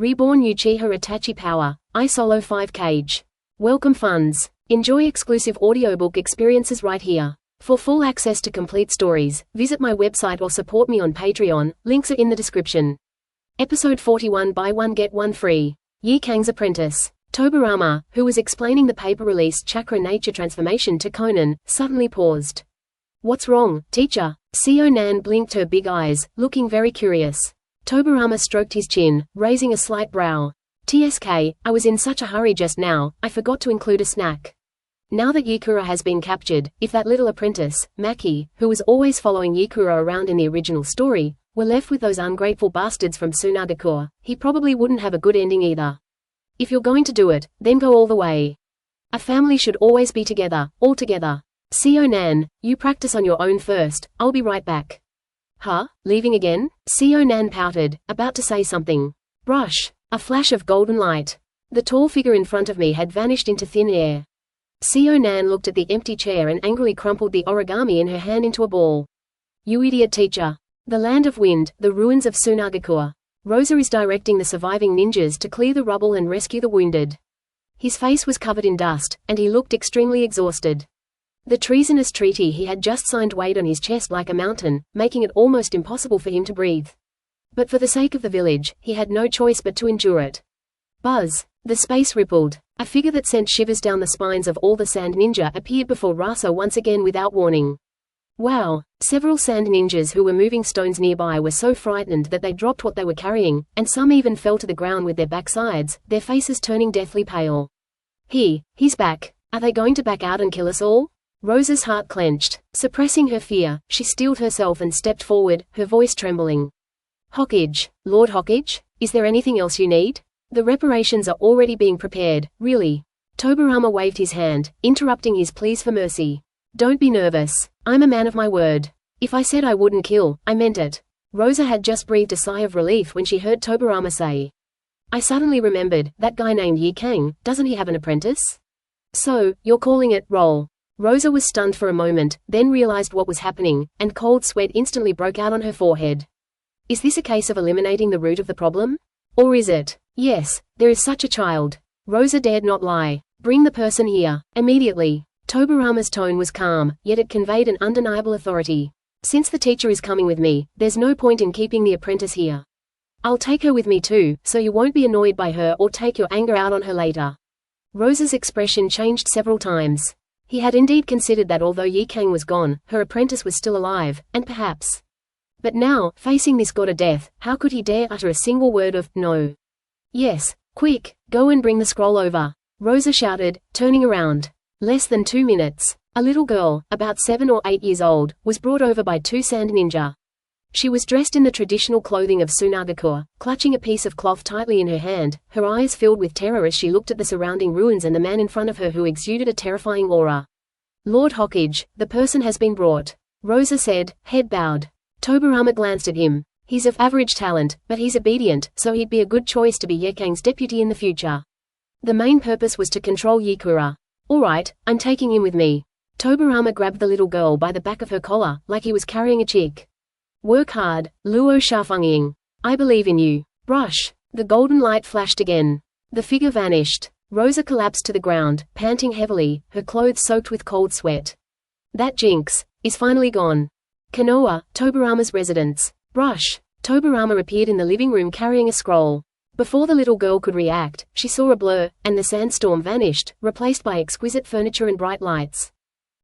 Reborn Uchiha Itachi Power, I Solo 5 Kage. Welcome funds. Enjoy exclusive audiobook experiences right here. For full access to complete stories, visit my website or support me on Patreon, links are in the description. Episode 41 Buy One Get One Free. Yi Kang's apprentice. Tobirama, who was explaining the paper-released chakra nature transformation to Conan, suddenly paused. What's wrong, teacher? Seo Nan blinked her big eyes, looking very curious. Tobirama stroked his chin, raising a slight brow. TSK, I was in such a hurry just now, I forgot to include a snack. Now that Yukura has been captured, if that little apprentice, Maki, who was always following Yukura around in the original story, were left with those ungrateful bastards from Tsunagakure, he probably wouldn't have a good ending either. If you're going to do it, then go all the way. A family should always be together, all together. Seo Nan, you practice on your own first, I'll be right back. Huh? Leaving again? Seo Nan pouted, about to say something. Brush. A flash of golden light. The tall figure in front of me had vanished into thin air. Seo Nan looked at the empty chair and angrily crumpled the origami in her hand into a ball. You idiot teacher. The land of wind, the ruins of Tsunagakure. Rosa is directing the surviving ninjas to clear the rubble and rescue the wounded. His face was covered in dust, and he looked extremely exhausted. The treasonous treaty he had just signed weighed on his chest like a mountain, making it almost impossible for him to breathe. But for the sake of the village, he had no choice but to endure it. Buzz. The space rippled. A figure that sent shivers down the spines of all the sand ninja appeared before Rasa once again without warning. Wow! Several sand ninjas who were moving stones nearby were so frightened that they dropped what they were carrying, and some even fell to the ground with their backsides, their faces turning deathly pale. He's back. Are they going to back out and kill us all? Rosa's heart clenched. Suppressing her fear, she steeled herself and stepped forward, her voice trembling. Hokage, Lord Hokage, is there anything else you need? The reparations are already being prepared, really. Tobirama waved his hand, interrupting his pleas for mercy. Don't be nervous. I'm a man of my word. If I said I wouldn't kill, I meant it. Rosa had just breathed a sigh of relief when she heard Tobirama say. I suddenly remembered, that guy named Yi Kang, doesn't he have an apprentice? So, you're calling it, roll. Rosa was stunned for a moment, then realized what was happening, and cold sweat instantly broke out on her forehead. Is this a case of eliminating the root of the problem? Or is it? Yes, there is such a child. Rosa dared not lie. Bring the person here, immediately. Tobirama's tone was calm, yet it conveyed an undeniable authority. Since the teacher is coming with me, there's no point in keeping the apprentice here. I'll take her with me too, so you won't be annoyed by her or take your anger out on her later. Rosa's expression changed several times. He had indeed considered that although Yi Kang was gone, her apprentice was still alive, and perhaps. But now, facing this god of death, how could he dare utter a single word of no? Yes, quick, go and bring the scroll over. Rosa shouted, turning around. Less than 2 minutes. A little girl, about 7 or 8 years old, was brought over by 2 sand ninja. She was dressed in the traditional clothing of Tsunagakure, clutching a piece of cloth tightly in her hand, her eyes filled with terror as she looked at the surrounding ruins and the man in front of her who exuded a terrifying aura. Lord Hokage, the person has been brought. Rosa said, head bowed. Tobirama glanced at him. He's of average talent, but he's obedient, so he'd be a good choice to be Yi Kang's deputy in the future. The main purpose was to control Yukura. Alright, I'm taking him with me. Tobirama grabbed the little girl by the back of her collar, like he was carrying a chick. Work hard, Luo Shafengying. I believe in you. Brush. The golden light flashed again. The figure vanished. Rosa collapsed to the ground, panting heavily, her clothes soaked with cold sweat. That jinx is finally gone. Konoha, Tobirama's residence. Brush. Tobirama appeared in the living room carrying a scroll. Before the little girl could react, she saw a blur, and the sandstorm vanished, replaced by exquisite furniture and bright lights.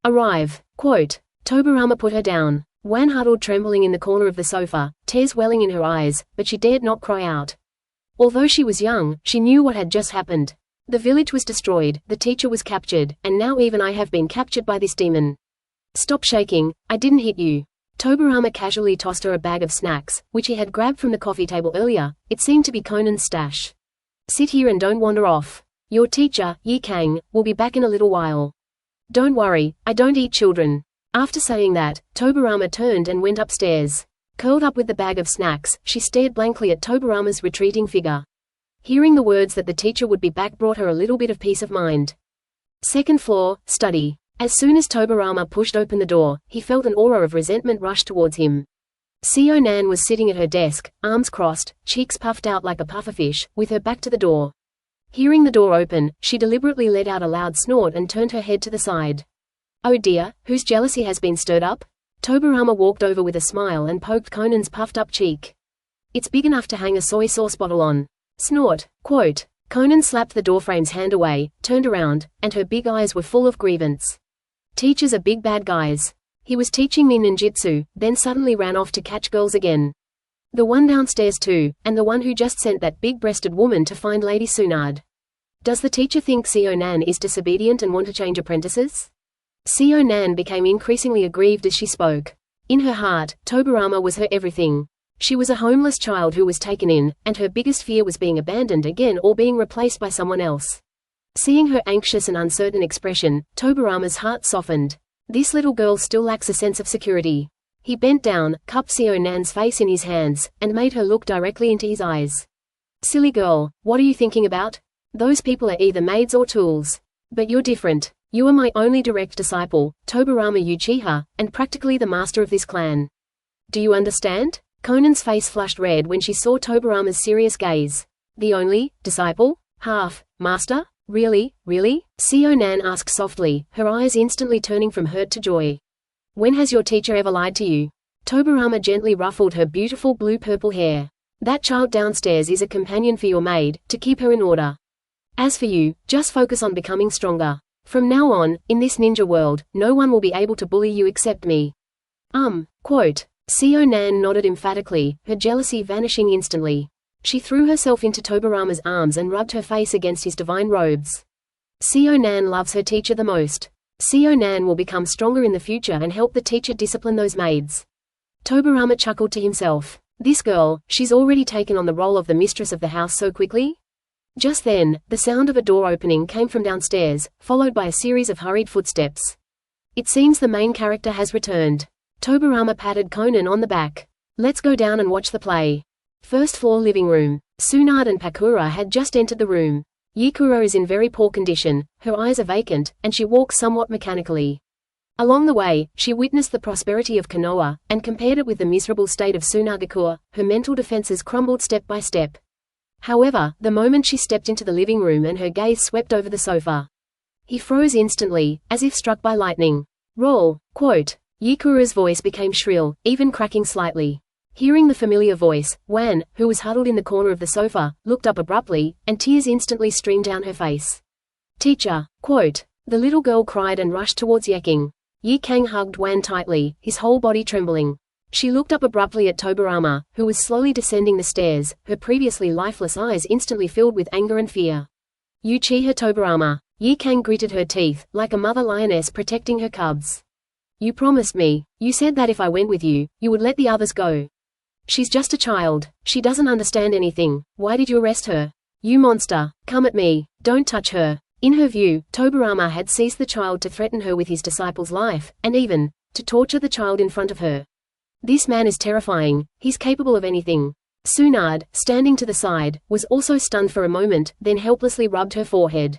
Arrive. Quote. Tobirama put her down. Wan huddled trembling in the corner of the sofa, tears welling in her eyes, but she dared not cry out. Although she was young, she knew what had just happened. The village was destroyed, the teacher was captured, and now even I have been captured by this demon. Stop shaking, I didn't hit you. Tobirama casually tossed her a bag of snacks, which he had grabbed from the coffee table earlier. It seemed to be Conan's stash. Sit here and don't wander off. Your teacher, Yi Kang, will be back in a little while. Don't worry, I don't eat children. After saying that, Tobirama turned and went upstairs. Curled up with the bag of snacks, she stared blankly at Tobirama's retreating figure. Hearing the words that the teacher would be back brought her a little bit of peace of mind. Second floor, study. As soon as Tobirama pushed open the door, he felt an aura of resentment rush towards him. Seo Nan was sitting at her desk, arms crossed, cheeks puffed out like a pufferfish, with her back to the door. Hearing the door open, she deliberately let out a loud snort and turned her head to the side. Oh dear, whose jealousy has been stirred up? Tobirama walked over with a smile and poked Conan's puffed-up cheek. It's big enough to hang a soy sauce bottle on. Snort, quote. Conan slapped the doorframe's hand away, turned around, and her big eyes were full of grievance. Teachers are big bad guys. He was teaching me ninjutsu, then suddenly ran off to catch girls again. The one downstairs too, and the one who just sent that big-breasted woman to find Lady Tsunade. Does the teacher think Seo Nan is disobedient and want to change apprentices? Seo Nan became increasingly aggrieved as she spoke. In her heart, Tobirama was her everything. She was a homeless child who was taken in, and her biggest fear was being abandoned again or being replaced by someone else. Seeing her anxious and uncertain expression, Tobirama's heart softened. This little girl still lacks a sense of security. He bent down, cupped Seo Nan's face in his hands, and made her look directly into his eyes. Silly girl, what are you thinking about? Those people are either maids or tools. But you're different. You are my only direct disciple, Tobirama Uchiha, and practically the master of this clan. Do you understand? Conan's face flushed red when she saw Tobirama's serious gaze. The only disciple? Master? Really? Seo Nan asked softly, her eyes instantly turning from hurt to joy. When has your teacher ever lied to you? Tobirama gently ruffled her beautiful blue-purple hair. That child downstairs is a companion for your maid, to keep her in order. As for you, just focus on becoming stronger. From now on, in this ninja world, no one will be able to bully you except me. Quote. Seo Nan nodded emphatically, her jealousy vanishing instantly. She threw herself into Tobirama's arms and rubbed her face against his divine robes. Seo Nan loves her teacher the most. Seo Nan will become stronger in the future and help the teacher discipline those maids. Tobirama chuckled to himself. This girl, she's already taken on the role of the mistress of the house so quickly? Just then, the sound of a door opening came from downstairs, followed by a series of hurried footsteps. It seems the main character has returned. Tobirama patted Conan on the back. Let's go down and watch the play. First floor living room. Tsunade and Pakura had just entered the room. Yukuro is in very poor condition, her eyes are vacant, and she walks somewhat mechanically. Along the way, she witnessed the prosperity of Konoha, and compared it with the miserable state of Tsunagakure. Her mental defenses crumbled step by step. However, the moment she stepped into the living room and her gaze swept over the sofa. He froze instantly, as if struck by lightning. Roll, quote. Yukuro's voice became shrill, even cracking slightly. Hearing the familiar voice, Wan, who was huddled in the corner of the sofa, looked up abruptly, and tears instantly streamed down her face. Teacher, quote. The little girl cried and rushed towards Yeking. Yi Kang hugged Wan tightly, his whole body trembling. She looked up abruptly at Tobirama, who was slowly descending the stairs, her previously lifeless eyes instantly filled with anger and fear. Uchiha Tobirama. Yi Kang gritted her teeth, like a mother lioness protecting her cubs. You promised me. You said that if I went with you, you would let the others go. She's just a child. She doesn't understand anything. Why did you arrest her? You monster. Come at me. Don't touch her. In her view, Tobirama had seized the child to threaten her with his disciple's life, and even to torture the child in front of her. This man is terrifying. He's capable of anything. Tsunade, standing to the side, was also stunned for a moment, then helplessly rubbed her forehead.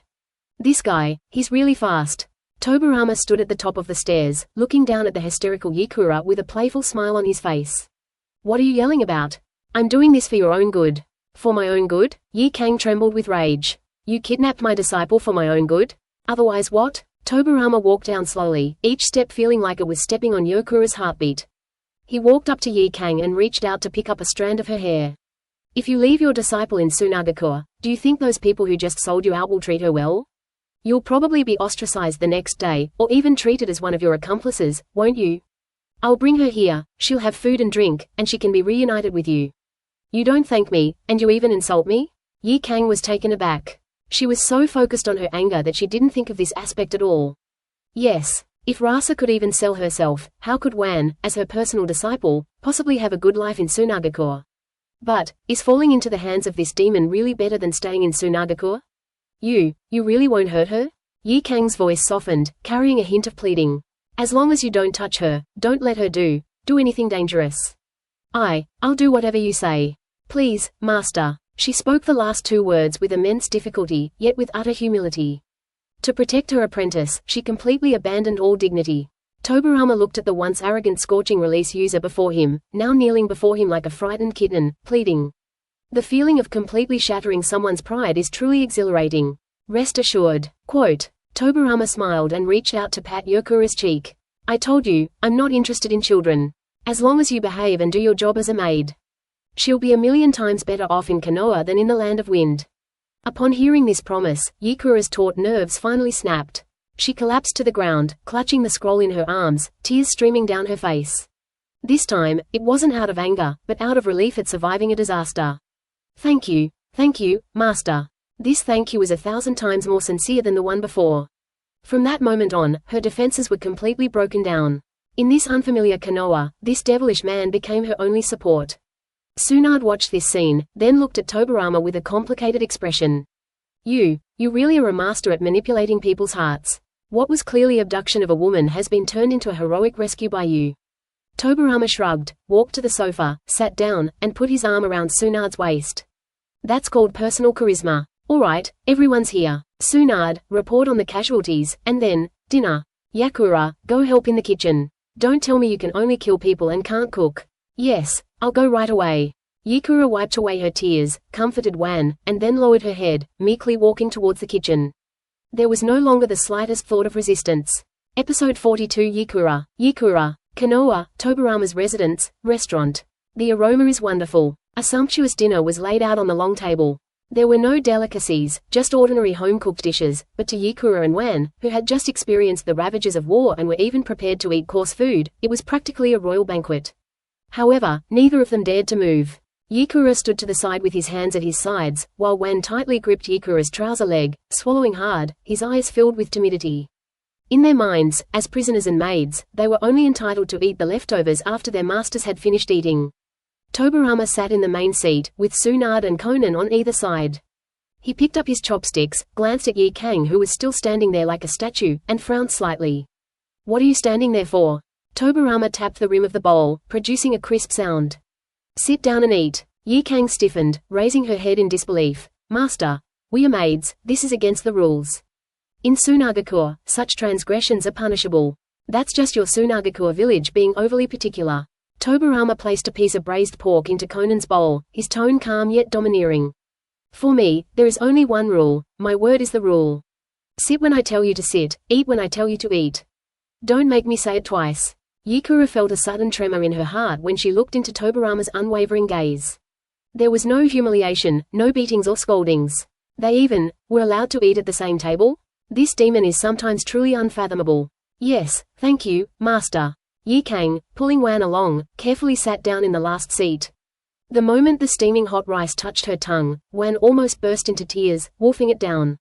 This guy, he's really fast. Tobirama stood at the top of the stairs, looking down at the hysterical Yukura with a playful smile on his face. What are you yelling about? I'm doing this for your own good. For my own good? Yi Kang trembled with rage. You kidnapped my disciple for my own good? Otherwise what? Tobirama walked down slowly, each step feeling like it was stepping on Yukura's heartbeat. He walked up to Yi Kang and reached out to pick up a strand of her hair. If you leave your disciple in Tsunagakure, do you think those people who just sold you out will treat her well? You'll probably be ostracized the next day, or even treated as one of your accomplices, won't you? I'll bring her here, she'll have food and drink, and she can be reunited with you. You don't thank me, and you even insult me? Yi Kang was taken aback. She was so focused on her anger that she didn't think of this aspect at all. Yes. If Rasa could even sell herself, how could Wan, as her personal disciple, possibly have a good life in Tsunagakure? But, is falling into the hands of this demon really better than staying in Tsunagakure? You really won't hurt her? Yi Kang's voice softened, carrying a hint of pleading. As long as you don't touch her, don't let her do anything dangerous. I'll do whatever you say. Please, master. She spoke the last two words with immense difficulty, yet with utter humility. To protect her apprentice, she completely abandoned all dignity. Tobirama looked at the once arrogant scorching release user before him, now kneeling before him like a frightened kitten, pleading. The feeling of completely shattering someone's pride is truly exhilarating. Rest assured. Quote. Tobirama smiled and reached out to pat Yukura's cheek. I told you, I'm not interested in children. As long as you behave and do your job as a maid. She'll be 1,000,000 times better off in Konoha than in the Land of Wind. Upon hearing this promise, Yukura's taut nerves finally snapped. She collapsed to the ground, clutching the scroll in her arms, tears streaming down her face. This time, it wasn't out of anger, but out of relief at surviving a disaster. Thank you, Master. This thank you was 1,000 times more sincere than the one before. From that moment on, her defenses were completely broken down. In this unfamiliar Konoha, this devilish man became her only support. Tsunade watched this scene, then looked at Tobirama with a complicated expression. You really are a master at manipulating people's hearts. What was clearly abduction of a woman has been turned into a heroic rescue by you. Tobirama shrugged, walked to the sofa, sat down, and put his arm around Tsunade's waist. That's called personal charisma. Alright, everyone's here. Tsunade, report on the casualties, and then, dinner. Yakura, go help in the kitchen. Don't tell me you can only kill people and can't cook. Yes, I'll go right away. Yakura wiped away her tears, comforted Wan, and then lowered her head, meekly walking towards the kitchen. There was no longer the slightest thought of resistance. Episode 42 Yakura, Konoha, Tobirama's residence, restaurant. The aroma is wonderful. A sumptuous dinner was laid out on the long table. There were no delicacies, just ordinary home-cooked dishes, but to Yakura and Wan, who had just experienced the ravages of war and were even prepared to eat coarse food, it was practically a royal banquet. However, neither of them dared to move. Yakura stood to the side with his hands at his sides, while Wan tightly gripped Yakura's trouser leg, swallowing hard, his eyes filled with timidity. In their minds, as prisoners and maids, they were only entitled to eat the leftovers after their masters had finished eating. Tobirama sat in the main seat, with Tsunade and Conan on either side. He picked up his chopsticks, glanced at Yi Kang who was still standing there like a statue, and frowned slightly. What are you standing there for? Tobirama tapped the rim of the bowl, producing a crisp sound. Sit down and eat. Yi Kang stiffened, raising her head in disbelief. Master, we are maids, this is against the rules. In Tsunagakure, such transgressions are punishable. That's just your Tsunagakure village being overly particular. Tobirama placed a piece of braised pork into Conan's bowl, his tone calm yet domineering. For me, there is only one rule, my word is the rule. Sit when I tell you to sit, eat when I tell you to eat. Don't make me say it twice. Yakura felt a sudden tremor in her heart when she looked into Tobirama's unwavering gaze. There was no humiliation, no beatings or scoldings. They even were allowed to eat at the same table? This demon is sometimes truly unfathomable. Yes, thank you, Master. Yi Kang, pulling Wan along, carefully sat down in the last seat. The moment the steaming hot rice touched her tongue, Wan almost burst into tears, wolfing it down.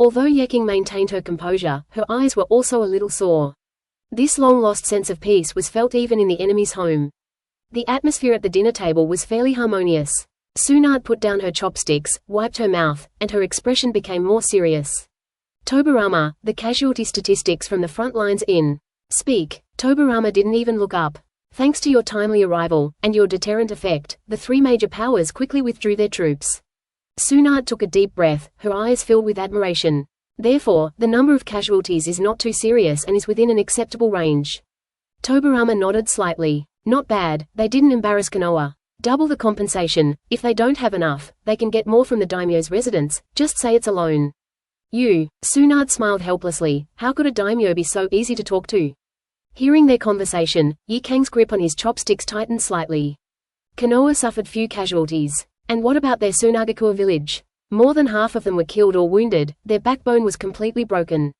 Although Yeking maintained her composure, her eyes were also a little sore. This long-lost sense of peace was felt even in the enemy's home. The atmosphere at the dinner table was fairly harmonious. Tsunade put down her chopsticks, wiped her mouth, and her expression became more serious. Tobirama, the casualty statistics from the front lines in. Speak. Tobirama didn't even look up. Thanks to your timely arrival, and your deterrent effect, the three major powers quickly withdrew their troops. Tsunade took a deep breath, her eyes filled with admiration. Therefore, the number of casualties is not too serious and is within an acceptable range. Tobirama nodded slightly. Not bad, they didn't embarrass Konoha. Double the compensation. If they don't have enough, they can get more from the daimyo's residence, just say it's a loan. Tsunade smiled helplessly. How could a daimyo be so easy to talk to? Hearing their conversation, Yi Kang's grip on his chopsticks tightened slightly. Konoha suffered few casualties. And what about their Tsunagakure village? More than half of them were killed or wounded, their backbone was completely broken.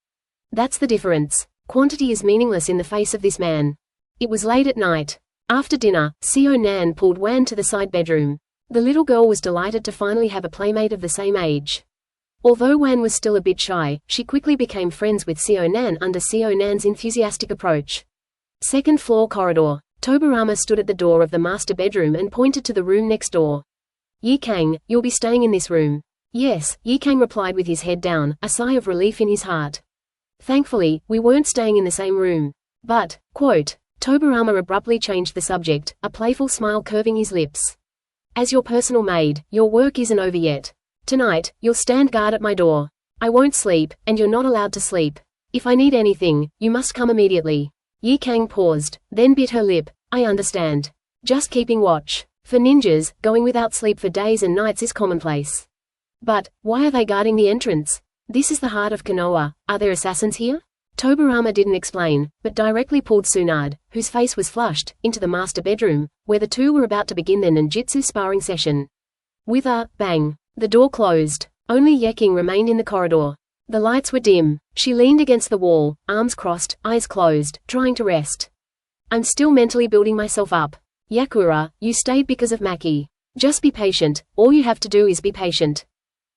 That's the difference. Quantity is meaningless in the face of this man. It was late at night. After dinner, Seo Nan pulled Wan to the side bedroom. The little girl was delighted to finally have a playmate of the same age. Although Wan was still a bit shy, she quickly became friends with Seo Nan under Seo Nan's enthusiastic approach. Second floor corridor. Tobirama stood at the door of the master bedroom and pointed to the room next door. Yi Kang, you'll be staying in this room. Yes, Yi Kang replied with his head down, a sigh of relief in his heart. Thankfully, we weren't staying in the same room. But, quote, Tobirama abruptly changed the subject, a playful smile curving his lips. As your personal maid, your work isn't over yet. Tonight, you'll stand guard at my door. I won't sleep, and you're not allowed to sleep. If I need anything, you must come immediately. Yi Kang paused, then bit her lip. I understand. Just keeping watch. For ninjas, going without sleep for days and nights is commonplace. But, why are they guarding the entrance? This is the heart of Konoha. Are there assassins here? Tobirama didn't explain, but directly pulled Tsunade, whose face was flushed, into the master bedroom, where the two were about to begin their ninjutsu sparring session. With a bang, the door closed. Only Yeking remained in the corridor. The lights were dim. She leaned against the wall, arms crossed, eyes closed, trying to rest. I'm still mentally building myself up. Yakura, you stayed because of Maki. Just be patient, all you have to do is be patient.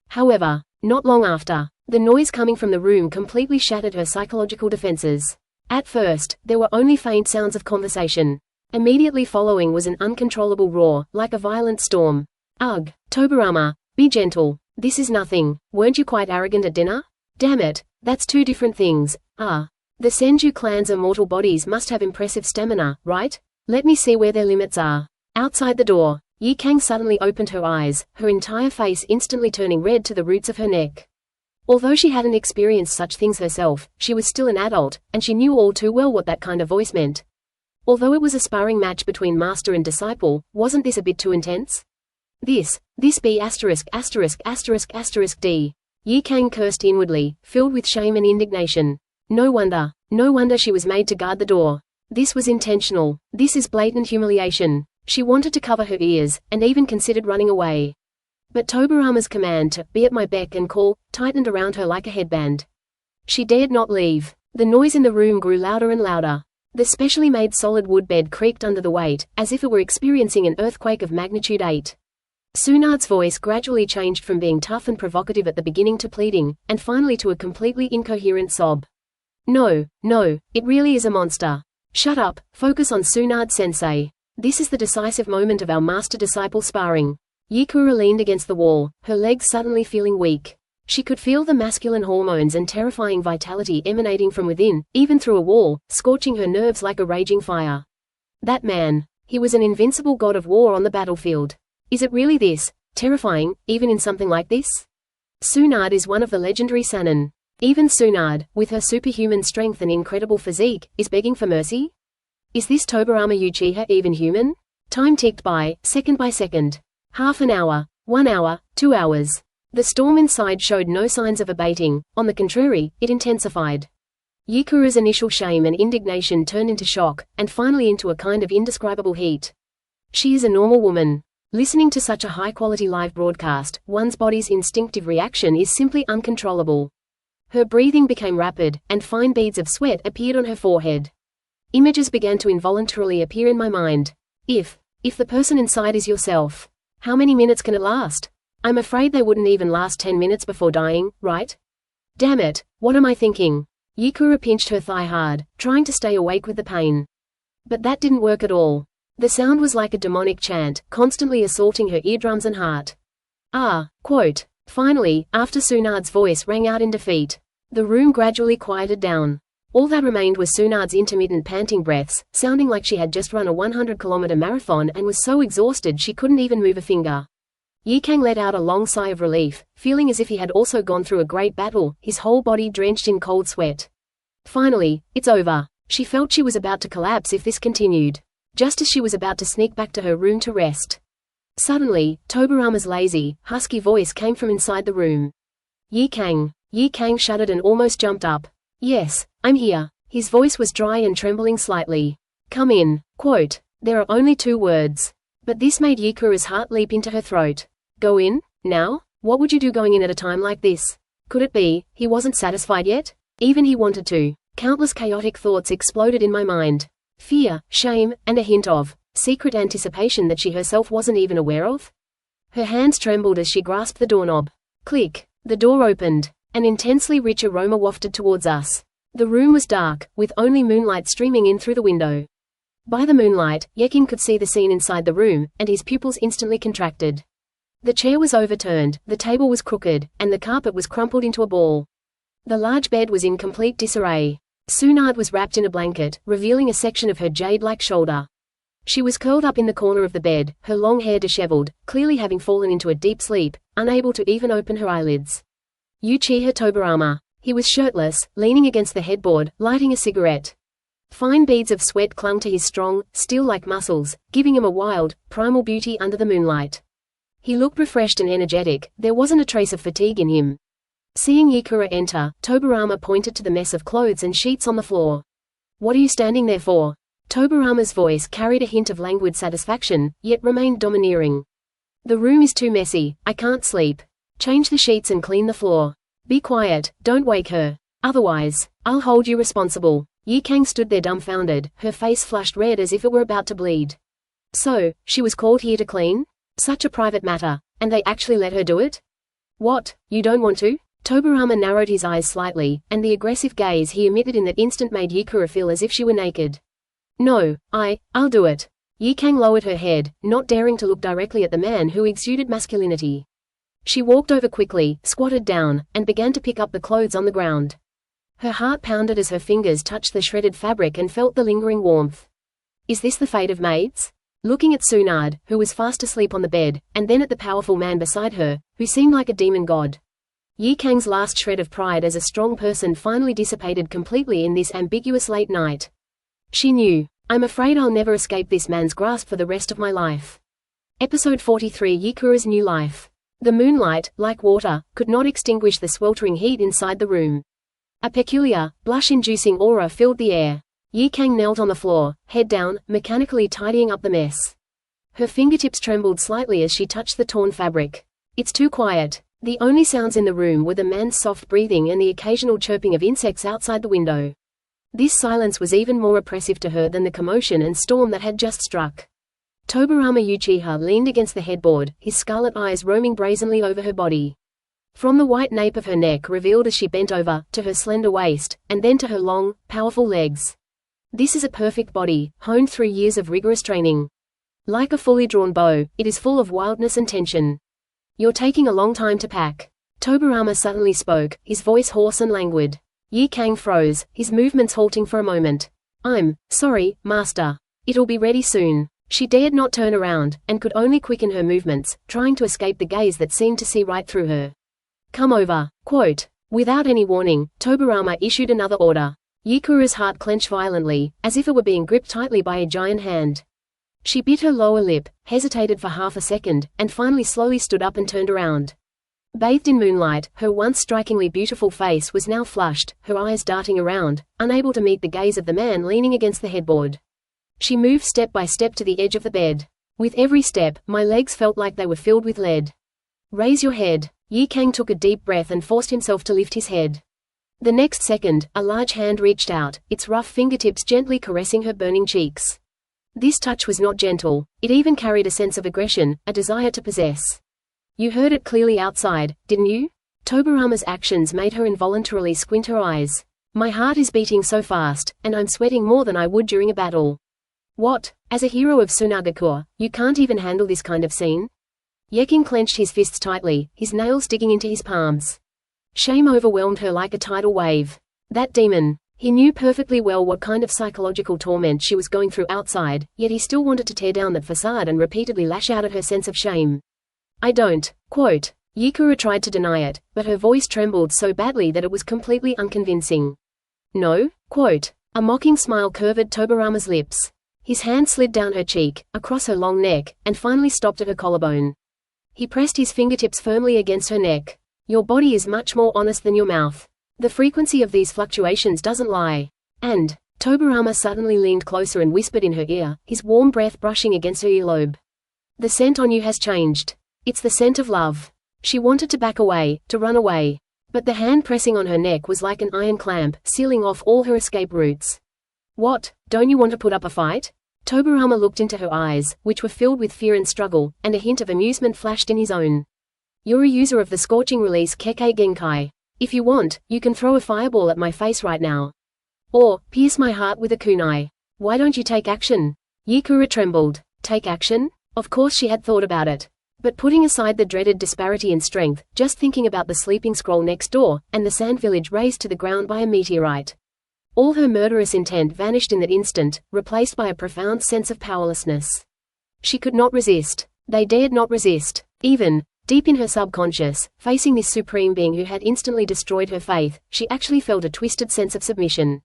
However, not long after, the noise coming from the room completely shattered her psychological defenses. At first, there were only faint sounds of conversation. Immediately following was an uncontrollable roar, like a violent storm. Ugh, Tobirama, be gentle. This is nothing. Weren't you quite arrogant at dinner? Damn it, that's two different things. The Senju clan's immortal bodies must have impressive stamina, right? Let me see where their limits are. Outside the door, Yi Kang suddenly opened her eyes, her entire face instantly turning red to the roots of her neck. Although she hadn't experienced such things herself, she was still an adult, and she knew all too well what that kind of voice meant. Although it was a sparring match between master and disciple, wasn't this a bit too intense? This be ******* D. Yi Kang cursed inwardly, filled with shame and indignation. No wonder she was made to guard the door. This was intentional. This is blatant humiliation. She wanted to cover her ears, and even considered running away. But Tobirama's command to be at my beck and call tightened around her like a headband. She dared not leave. The noise in the room grew louder and louder. The specially made solid wood bed creaked under the weight, as if it were experiencing an earthquake of magnitude 8. Tsunade's voice gradually changed from being tough and provocative at the beginning to pleading, and finally to a completely incoherent sob. No, it really is a monster. Shut up, focus on Tsunade-sensei. This is the decisive moment of our master-disciple sparring. Yakura leaned against the wall, her legs suddenly feeling weak. She could feel the masculine hormones and terrifying vitality emanating from within, even through a wall, scorching her nerves like a raging fire. That man. He was an invincible god of war on the battlefield. Is it really this terrifying, even in something like this? Tsunade is one of the legendary Sannin. Even Tsunade, with her superhuman strength and incredible physique, is begging for mercy? Is this Tobirama Uchiha even human? Time ticked by second. Half an hour, 1 hour, 2 hours. The storm inside showed no signs of abating, on the contrary, it intensified. Yakura's initial shame and indignation turned into shock, and finally into a kind of indescribable heat. She is a normal woman. Listening to such a high-quality live broadcast, one's body's instinctive reaction is simply uncontrollable. Her breathing became rapid, and fine beads of sweat appeared on her forehead. Images began to involuntarily appear in my mind. If the person inside is yourself, how many minutes can it last? I'm afraid they wouldn't even last 10 minutes before dying, right? Damn it, what am I thinking? Yakura pinched her thigh hard, trying to stay awake with the pain. But that didn't work at all. The sound was like a demonic chant, constantly assaulting her eardrums and heart. Quote. Finally, after Tsunade's voice rang out in defeat, the room gradually quieted down. All that remained was Tsunade's intermittent panting breaths, sounding like she had just run a 100-kilometer marathon and was so exhausted she couldn't even move a finger. Yi Kang let out a long sigh of relief, feeling as if he had also gone through a great battle, his whole body drenched in cold sweat. Finally, it's over. She felt she was about to collapse if this continued. Just as she was about to sneak back to her room to rest. Suddenly, Tobirama's lazy, husky voice came from inside the room. Yi Kang. Yi Kang shuddered and almost jumped up. Yes, I'm here. His voice was dry and trembling slightly. Come in. Quote. There are only 2 words. But this made Yakura's heart leap into her throat. Go in? Now? What would you do going in at a time like this? Could it be he wasn't satisfied yet? Even he wanted to. Countless chaotic thoughts exploded in my mind. Fear, shame, and a hint of secret anticipation that she herself wasn't even aware of. Her hands trembled as she grasped the doorknob. Click. The door opened. An intensely rich aroma wafted towards us. The room was dark, with only moonlight streaming in through the window. By the moonlight, Yekin could see the scene inside the room, and his pupils instantly contracted. The chair was overturned, the table was crooked, and the carpet was crumpled into a ball. The large bed was in complete disarray. Tsunade was wrapped in a blanket, revealing a section of her jade-like shoulder. She was curled up in the corner of the bed, her long hair disheveled, clearly having fallen into a deep sleep, unable to even open her eyelids. Uchiha Tobirama. He was shirtless, leaning against the headboard, lighting a cigarette. Fine beads of sweat clung to his strong, steel-like muscles, giving him a wild, primal beauty under the moonlight. He looked refreshed and energetic, there wasn't a trace of fatigue in him. Seeing Yukura enter, Tobirama pointed to the mess of clothes and sheets on the floor. "What are you standing there for?" Tobirama's voice carried a hint of languid satisfaction, yet remained domineering. "The room is too messy, I can't sleep. Change the sheets and clean the floor. Be quiet, don't wake her. Otherwise, I'll hold you responsible." Yikang stood there dumbfounded, her face flushed red as if it were about to bleed. So, she was called here to clean? Such a private matter, and they actually let her do it? What, you don't want to? Tobirama narrowed his eyes slightly, and the aggressive gaze he emitted in that instant made Yukura feel as if she were naked. "No, I'll do it." Yikang lowered her head, not daring to look directly at the man who exuded masculinity. She walked over quickly, squatted down, and began to pick up the clothes on the ground. Her heart pounded as her fingers touched the shredded fabric and felt the lingering warmth. Is this the fate of maids? Looking at Tsunade, who was fast asleep on the bed, and then at the powerful man beside her, who seemed like a demon god. Yikang's last shred of pride as a strong person finally dissipated completely in this ambiguous late night. She knew, "I'm afraid I'll never escape this man's grasp for the rest of my life." Episode 43 Yukura's New Life. The moonlight, like water, could not extinguish the sweltering heat inside the room. A peculiar, blush-inducing aura filled the air. Yikang knelt on the floor, head down, mechanically tidying up the mess. Her fingertips trembled slightly as she touched the torn fabric. It's too quiet. The only sounds in the room were the man's soft breathing and the occasional chirping of insects outside the window. This silence was even more oppressive to her than the commotion and storm that had just struck. Tobirama Uchiha leaned against the headboard, his scarlet eyes roaming brazenly over her body. From the white nape of her neck revealed as she bent over, to her slender waist, and then to her long, powerful legs. This is a perfect body, honed through years of rigorous training. Like a fully drawn bow, it is full of wildness and tension. You're taking a long time to pack. Tobirama suddenly spoke, his voice hoarse and languid. Yikang froze, his movements halting for a moment. I'm sorry, master. It'll be ready soon. She dared not turn around, and could only quicken her movements, trying to escape the gaze that seemed to see right through her. Come over. Quote. Without any warning, Tobirama issued another order. Yukura's heart clenched violently, as if it were being gripped tightly by a giant hand. She bit her lower lip, hesitated for half a second, and finally slowly stood up and turned around. Bathed in moonlight, her once strikingly beautiful face was now flushed, her eyes darting around, unable to meet the gaze of the man leaning against the headboard. She moved step by step to the edge of the bed. With every step, my legs felt like they were filled with lead. Raise your head. Yikang took a deep breath and forced himself to lift his head. The next second, a large hand reached out, its rough fingertips gently caressing her burning cheeks. This touch was not gentle, it even carried a sense of aggression, a desire to possess. You heard it clearly outside, didn't you? Tobirama's actions made her involuntarily squint her eyes. My heart is beating so fast, and I'm sweating more than I would during a battle. What? As a hero of Tsunagakuwa, you can't even handle this kind of scene? Yikang clenched his fists tightly, his nails digging into his palms. Shame overwhelmed her like a tidal wave. That demon. He knew perfectly well what kind of psychological torment she was going through outside, yet he still wanted to tear down that facade and repeatedly lash out at her sense of shame. I don't. Quote. Yukura tried to deny it, but her voice trembled so badly that it was completely unconvincing. No? Quote. A mocking smile curved Tobirama's lips. His hand slid down her cheek, across her long neck, and finally stopped at her collarbone. He pressed his fingertips firmly against her neck. Your body is much more honest than your mouth. The frequency of these fluctuations doesn't lie. And, Tobirama suddenly leaned closer and whispered in her ear, his warm breath brushing against her earlobe. The scent on you has changed. It's the scent of love. She wanted to back away, to run away. But the hand pressing on her neck was like an iron clamp, sealing off all her escape routes. What, don't you want to put up a fight? Tobirama looked into her eyes, which were filled with fear and struggle, and a hint of amusement flashed in his own. You're a user of the scorching release Keke Genkai. If you want, you can throw a fireball at my face right now. Or, pierce my heart with a kunai. Why don't you take action? Yukura trembled. Take action? Of course she had thought about it. But putting aside the dreaded disparity in strength, just thinking about the sleeping scroll next door, and the sand village razed to the ground by a meteorite. All her murderous intent vanished in that instant, replaced by a profound sense of powerlessness. She could not resist. They dared not resist. Even, deep in her subconscious, facing this supreme being who had instantly destroyed her faith, she actually felt a twisted sense of submission.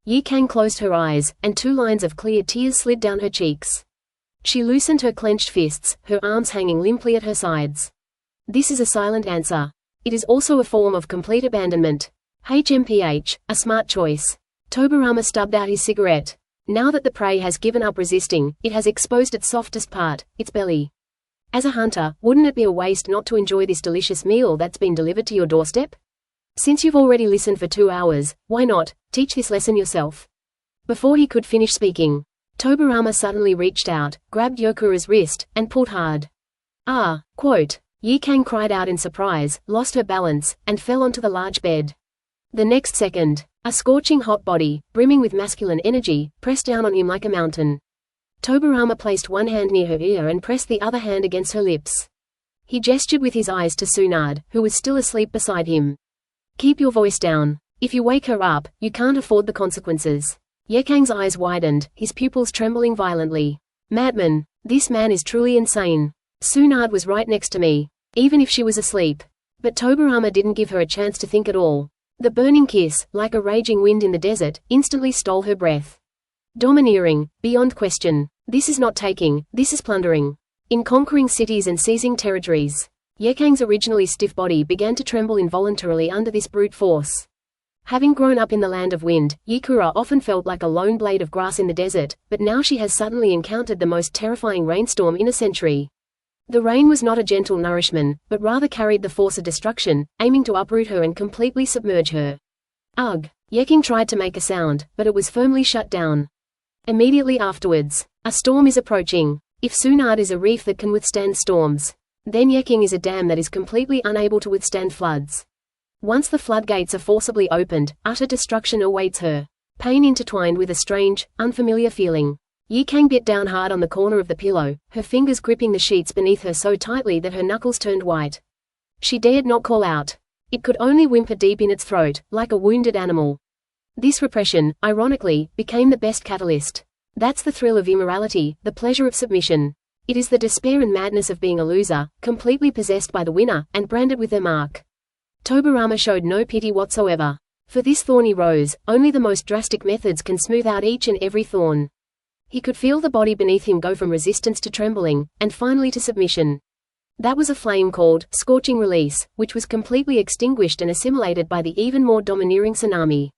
Yi Kang closed her eyes, and 2 lines of clear tears slid down her cheeks. She loosened her clenched fists, her arms hanging limply at her sides. This is a silent answer. It is also a form of complete abandonment. HMPH, a smart choice. Tobirama stubbed out his cigarette. Now that the prey has given up resisting, it has exposed its softest part, its belly. As a hunter, wouldn't it be a waste not to enjoy this delicious meal that's been delivered to your doorstep? Since you've already listened for 2 hours, why not teach this lesson yourself? Before he could finish speaking, Tobirama suddenly reached out, grabbed Yokura's wrist, and pulled hard. Ah, quote. Yi Kang cried out in surprise, lost her balance, and fell onto the large bed. The next second, a scorching hot body, brimming with masculine energy, pressed down on him like a mountain. Tobirama placed one hand near her ear and pressed the other hand against her lips. He gestured with his eyes to Tsunade, who was still asleep beside him. Keep your voice down. If you wake her up, you can't afford the consequences. Yi Kang's eyes widened, his pupils trembling violently. Madman, this man is truly insane. Tsunade was right next to me, even if she was asleep. But Tobirama didn't give her a chance to think at all. The burning kiss, like a raging wind in the desert, instantly stole her breath. Domineering, beyond question. This is not taking, this is plundering. In conquering cities and seizing territories, Yi Kang's originally stiff body began to tremble involuntarily under this brute force. Having grown up in the land of wind, Yukura often felt like a lone blade of grass in the desert, but now she has suddenly encountered the most terrifying rainstorm in a century. The rain was not a gentle nourishment, but rather carried the force of destruction, aiming to uproot her and completely submerge her. Ugh! Yi Kang tried to make a sound, but it was firmly shut down. Immediately afterwards, a storm is approaching. If Tsunade is a reef that can withstand storms, then Yi Kang is a dam that is completely unable to withstand floods. Once the floodgates are forcibly opened, utter destruction awaits her. Pain intertwined with a strange, unfamiliar feeling. Yi Kang bit down hard on the corner of the pillow, her fingers gripping the sheets beneath her so tightly that her knuckles turned white. She dared not call out. It could only whimper deep in its throat, like a wounded animal. This repression, ironically, became the best catalyst. That's the thrill of immorality, the pleasure of submission. It is the despair and madness of being a loser, completely possessed by the winner, and branded with their mark. Tobirama showed no pity whatsoever. For this thorny rose, only the most drastic methods can smooth out each and every thorn. He could feel the body beneath him go from resistance to trembling, and finally to submission. That was a flame called scorching release, which was completely extinguished and assimilated by the even more domineering tsunami.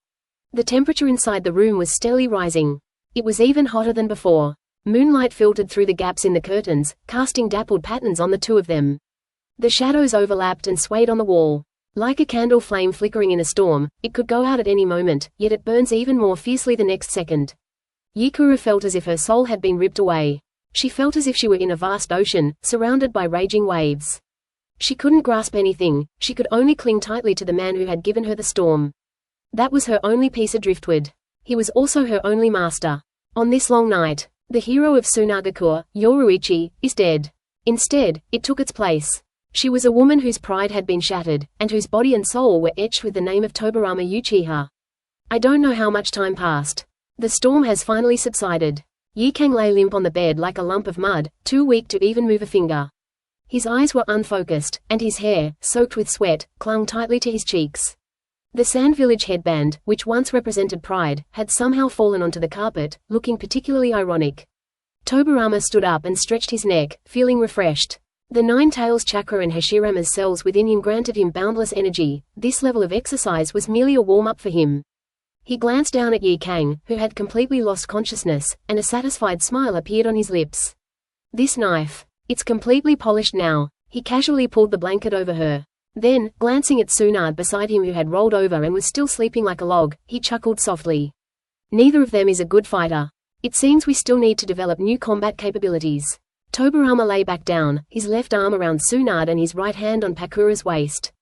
The temperature inside the room was steadily rising. It was even hotter than before. Moonlight filtered through the gaps in the curtains, casting dappled patterns on the 2 of them. The shadows overlapped and swayed on the wall. Like a candle flame flickering in a storm, it could go out at any moment, yet it burns even more fiercely the next second. Yukura felt as if her soul had been ripped away. She felt as if she were in a vast ocean, surrounded by raging waves. She couldn't grasp anything, she could only cling tightly to the man who had given her the storm. That was her only piece of driftwood. He was also her only master. On this long night, the hero of Tsunagaku, Yoruichi, is dead. Instead, it took its place. She was a woman whose pride had been shattered, and whose body and soul were etched with the name of Tobirama Uchiha. I don't know how much time passed. The storm has finally subsided. Yi Kang lay limp on the bed like a lump of mud, too weak to even move a finger. His eyes were unfocused, and his hair, soaked with sweat, clung tightly to his cheeks. The Sand Village headband, which once represented pride, had somehow fallen onto the carpet, looking particularly ironic. Tobirama stood up and stretched his neck, feeling refreshed. The Nine Tails chakra and Hashirama's cells within him granted him boundless energy. This level of exercise was merely a warm-up for him. He glanced down at Yi Kang, who had completely lost consciousness, and a satisfied smile appeared on his lips. This knife. It's completely polished now. He casually pulled the blanket over her. Then, glancing at Tsunade beside him who had rolled over and was still sleeping like a log, he chuckled softly. Neither of them is a good fighter. It seems we still need to develop new combat capabilities. Tobirama lay back down, his left arm around Tsunade and his right hand on Pakura's waist.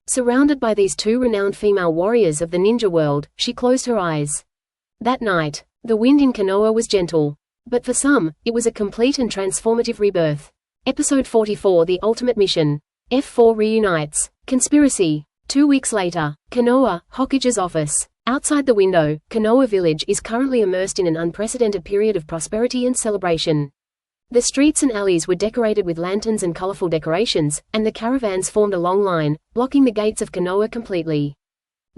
Surrounded by these 2 renowned female warriors of the ninja world, she closed her eyes. That night, the wind in Konoha was gentle. But for some, it was a complete and transformative rebirth. Episode 44 The Ultimate Mission. F4 reunites. Conspiracy. 2 weeks later, Konoha, Hokage's office. Outside the window, Konoha village is currently immersed in an unprecedented period of prosperity and celebration. The streets and alleys were decorated with lanterns and colorful decorations, and the caravans formed a long line, blocking the gates of Konoha completely.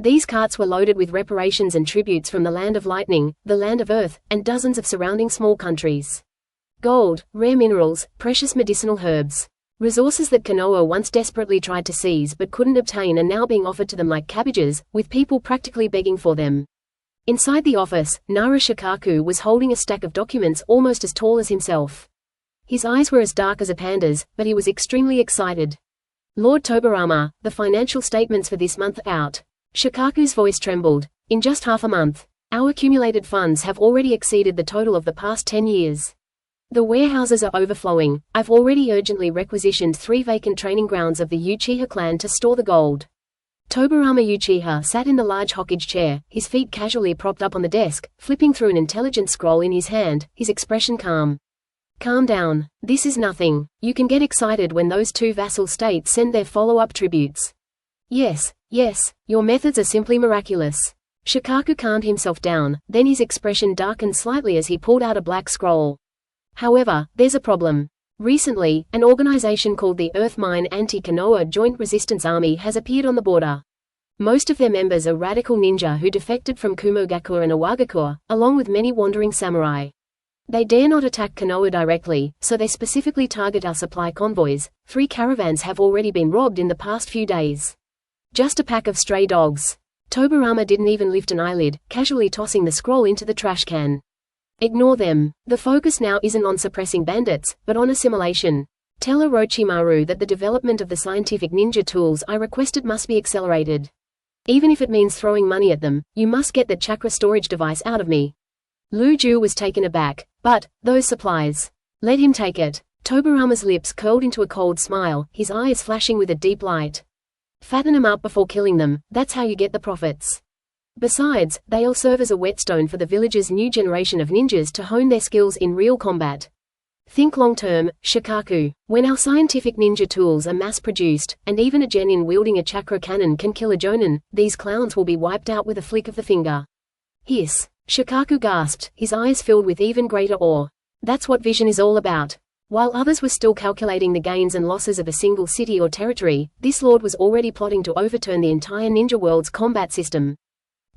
These carts were loaded with reparations and tributes from the Land of Lightning, the Land of Earth, and dozens of surrounding small countries. Gold, rare minerals, precious medicinal herbs. Resources that Konoha once desperately tried to seize but couldn't obtain are now being offered to them like cabbages, with people practically begging for them. Inside the office, Nara Shikaku was holding a stack of documents almost as tall as himself. His eyes were as dark as a panda's, but he was extremely excited. Lord Tobirama, the financial statements for this month are out. Shikaku's voice trembled. In just half a month, our accumulated funds have already exceeded the total of the past 10 years. The warehouses are overflowing. I've already urgently requisitioned 3 vacant training grounds of the Uchiha clan to store the gold. Tobirama Uchiha sat in the large Hokage chair, his feet casually propped up on the desk, flipping through an intelligent scroll in his hand, his expression calm. Calm down. This is nothing. You can get excited when those 2 vassal states send their follow-up tributes. Yes, your methods are simply miraculous. Shikaku calmed himself down, then his expression darkened slightly as he pulled out a black scroll. However, there's a problem. Recently, an organization called the Earth Mine Anti-Konoha Joint Resistance Army has appeared on the border. Most of their members are radical ninja who defected from Kumogakure and Iwagakure, along with many wandering samurai. They dare not attack Konoha directly, so they specifically target our supply convoys. 3 caravans have already been robbed in the past few days. Just a pack of stray dogs. Tobirama didn't even lift an eyelid, casually tossing the scroll into the trash can. Ignore them. The focus now isn't on suppressing bandits, but on assimilation. Tell Orochimaru that the development of the scientific ninja tools I requested must be accelerated. Even if it means throwing money at them, you must get that chakra storage device out of me. Lu Ju was taken aback. But, those supplies. Let him take it. Tobirama's lips curled into a cold smile, his eyes flashing with a deep light. Fatten them up before killing them, that's how you get the profits. Besides, they'll serve as a whetstone for the village's new generation of ninjas to hone their skills in real combat. Think long-term, Shikaku. When our scientific ninja tools are mass-produced, and even a genin wielding a chakra cannon can kill a jonin, these clowns will be wiped out with a flick of the finger. Hiss. Shikaku gasped, his eyes filled with even greater awe. That's what vision is all about. While others were still calculating the gains and losses of a single city or territory, this lord was already plotting to overturn the entire ninja world's combat system.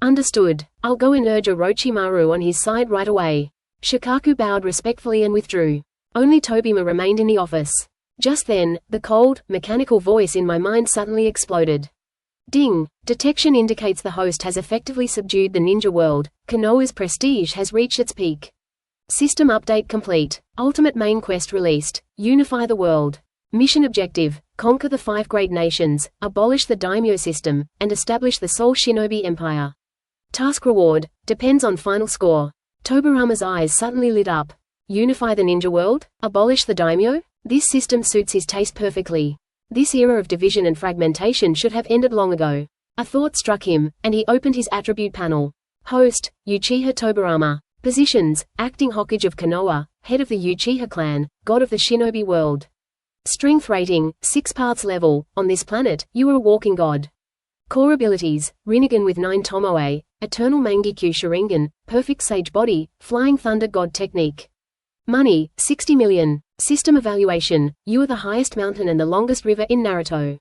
Understood. I'll go and urge Orochimaru on his side right away. Shikaku bowed respectfully and withdrew. Only Tobima remained in the office. Just then, the cold, mechanical voice in my mind suddenly exploded. Ding! Detection indicates the host has effectively subdued the ninja world. Konoha's prestige has reached its peak. System update complete. Ultimate main quest released. Unify the world. Mission objective: conquer the 5 great nations, abolish the daimyo system, and establish the sole shinobi empire. Task reward: depends on final score. Tobirama's eyes suddenly lit up. Unify the ninja world? Abolish the daimyo? This system suits his taste perfectly. This era of division and fragmentation should have ended long ago. A thought struck him, and he opened his attribute panel. Host: Uchiha Tobirama. Positions: Acting Hokage of Konoha, Head of the Uchiha clan, God of the Shinobi world. Strength rating: 6 parts level. On this planet, you are a walking god. Core abilities: Rinnegan with 9 Tomoe, Eternal Mangekyu Sharingan, Perfect Sage Body, Flying Thunder God Technique. Money: 60 million. System evaluation: you are the highest mountain and the longest river in Naruto.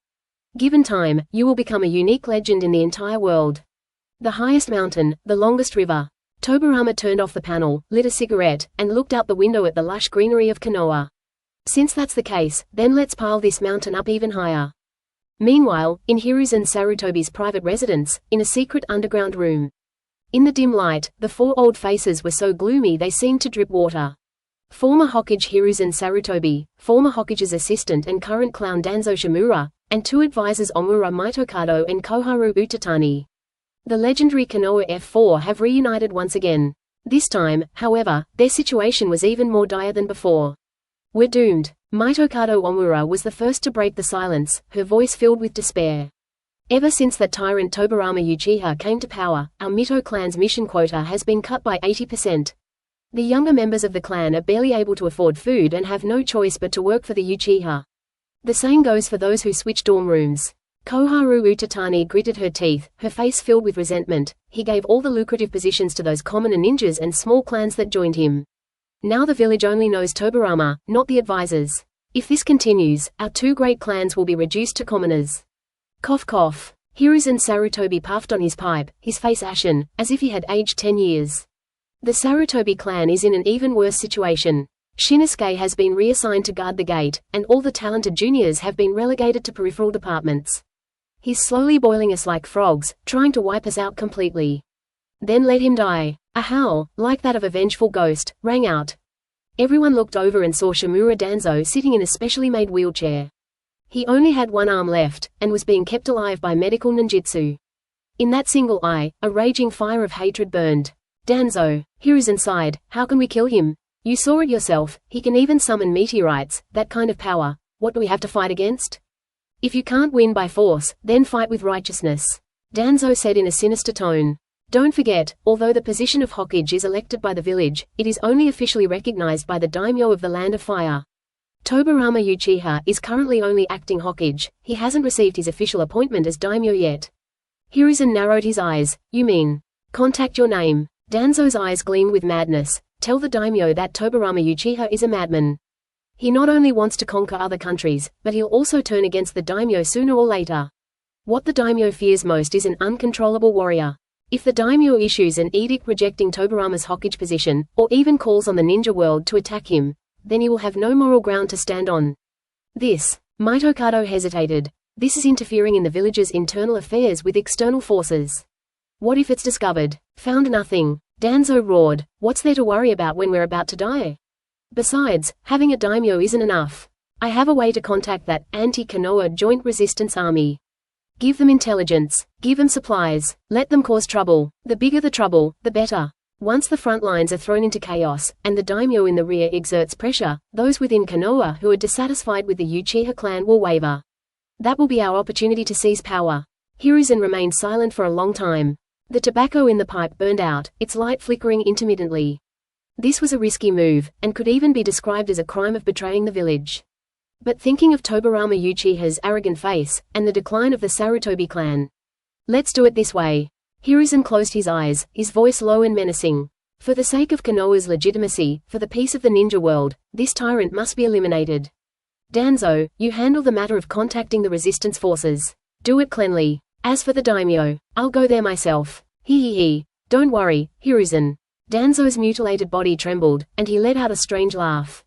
Given time, you will become a unique legend in the entire world. The highest mountain, the longest river. Tobirama turned off the panel, lit a cigarette, and looked out the window at the lush greenery of Konoha. Since that's the case, then let's pile this mountain up even higher. Meanwhile, in Hiruzen Sarutobi's private residence, in a secret underground room. In the dim light, the 4 old faces were so gloomy they seemed to drip water. Former Hokage Hiruzen Sarutobi, former Hokage's assistant and current clown Danzo Shimura, and 2 advisors Omura Mitokado and Koharu Utatani. The legendary Konoha F4 have reunited once again. This time, however, their situation was even more dire than before. We're doomed. Mitokado Omura was the first to break the silence, her voice filled with despair. Ever since that tyrant Tobirama Uchiha came to power, our Mito clan's mission quota has been cut by 80%. The younger members of the clan are barely able to afford food and have no choice but to work for the Uchiha. The same goes for those who switch dorm rooms. Koharu Utatani gritted her teeth, her face filled with resentment. He gave all the lucrative positions to those commoner ninjas and small clans that joined him. Now the village only knows Tobirama, not the advisors. If this continues, our 2 great clans will be reduced to commoners. Cough cough. Hiruzen Sarutobi puffed on his pipe, his face ashen, as if he had aged 10 years. The Sarutobi clan is in an even worse situation. Shinsuke has been reassigned to guard the gate, and all the talented juniors have been relegated to peripheral departments. He's slowly boiling us like frogs, trying to wipe us out completely. Then let him die. A howl, like that of a vengeful ghost, rang out. Everyone looked over and saw Shimura Danzo sitting in a specially made wheelchair. He only had one arm left, and was being kept alive by medical ninjutsu. In that single eye, a raging fire of hatred burned. Danzo, Hiruzen sighed, how can we kill him? You saw it yourself, he can even summon meteorites, that kind of power. What do we have to fight against? If you can't win by force, then fight with righteousness. Danzo said in a sinister tone. Don't forget, although the position of Hokage is elected by the village, it is only officially recognized by the daimyo of the Land of Fire. Tobirama Uchiha is currently only acting Hokage, he hasn't received his official appointment as daimyo yet. Hiruzen narrowed his eyes, you mean? Contact your name. Danzo's eyes gleamed with madness. Tell the daimyo that Tobirama Uchiha is a madman. He not only wants to conquer other countries, but he'll also turn against the daimyo sooner or later. What the daimyo fears most is an uncontrollable warrior. If the daimyo issues an edict rejecting Tobirama's Hokage position, or even calls on the ninja world to attack him, then he will have no moral ground to stand on. Mitokado hesitated. This is interfering in the village's internal affairs with external forces. What if it's discovered? Found nothing. Danzo roared. What's there to worry about when we're about to die? Besides, having a daimyo isn't enough. I have a way to contact that anti-Konoha joint resistance army. Give them intelligence. Give them supplies. Let them cause trouble. The bigger the trouble, the better. Once the front lines are thrown into chaos, and the daimyo in the rear exerts pressure, those within Konoha who are dissatisfied with the Uchiha clan will waver. That will be our opportunity to seize power. Hiruzen remained silent for a long time. The tobacco in the pipe burned out, its light flickering intermittently. This was a risky move, and could even be described as a crime of betraying the village. But thinking of Tobirama Uchiha's arrogant face, and the decline of the Sarutobi clan. Let's do it this way. Hiruzen closed his eyes, his voice low and menacing. For the sake of Konoha's legitimacy, for the peace of the ninja world, this tyrant must be eliminated. Danzo, you handle the matter of contacting the resistance forces. Do it cleanly. As for the daimyo, I'll go there myself. He. Don't worry, Hiruzen. Danzo's mutilated body trembled, and he let out a strange laugh.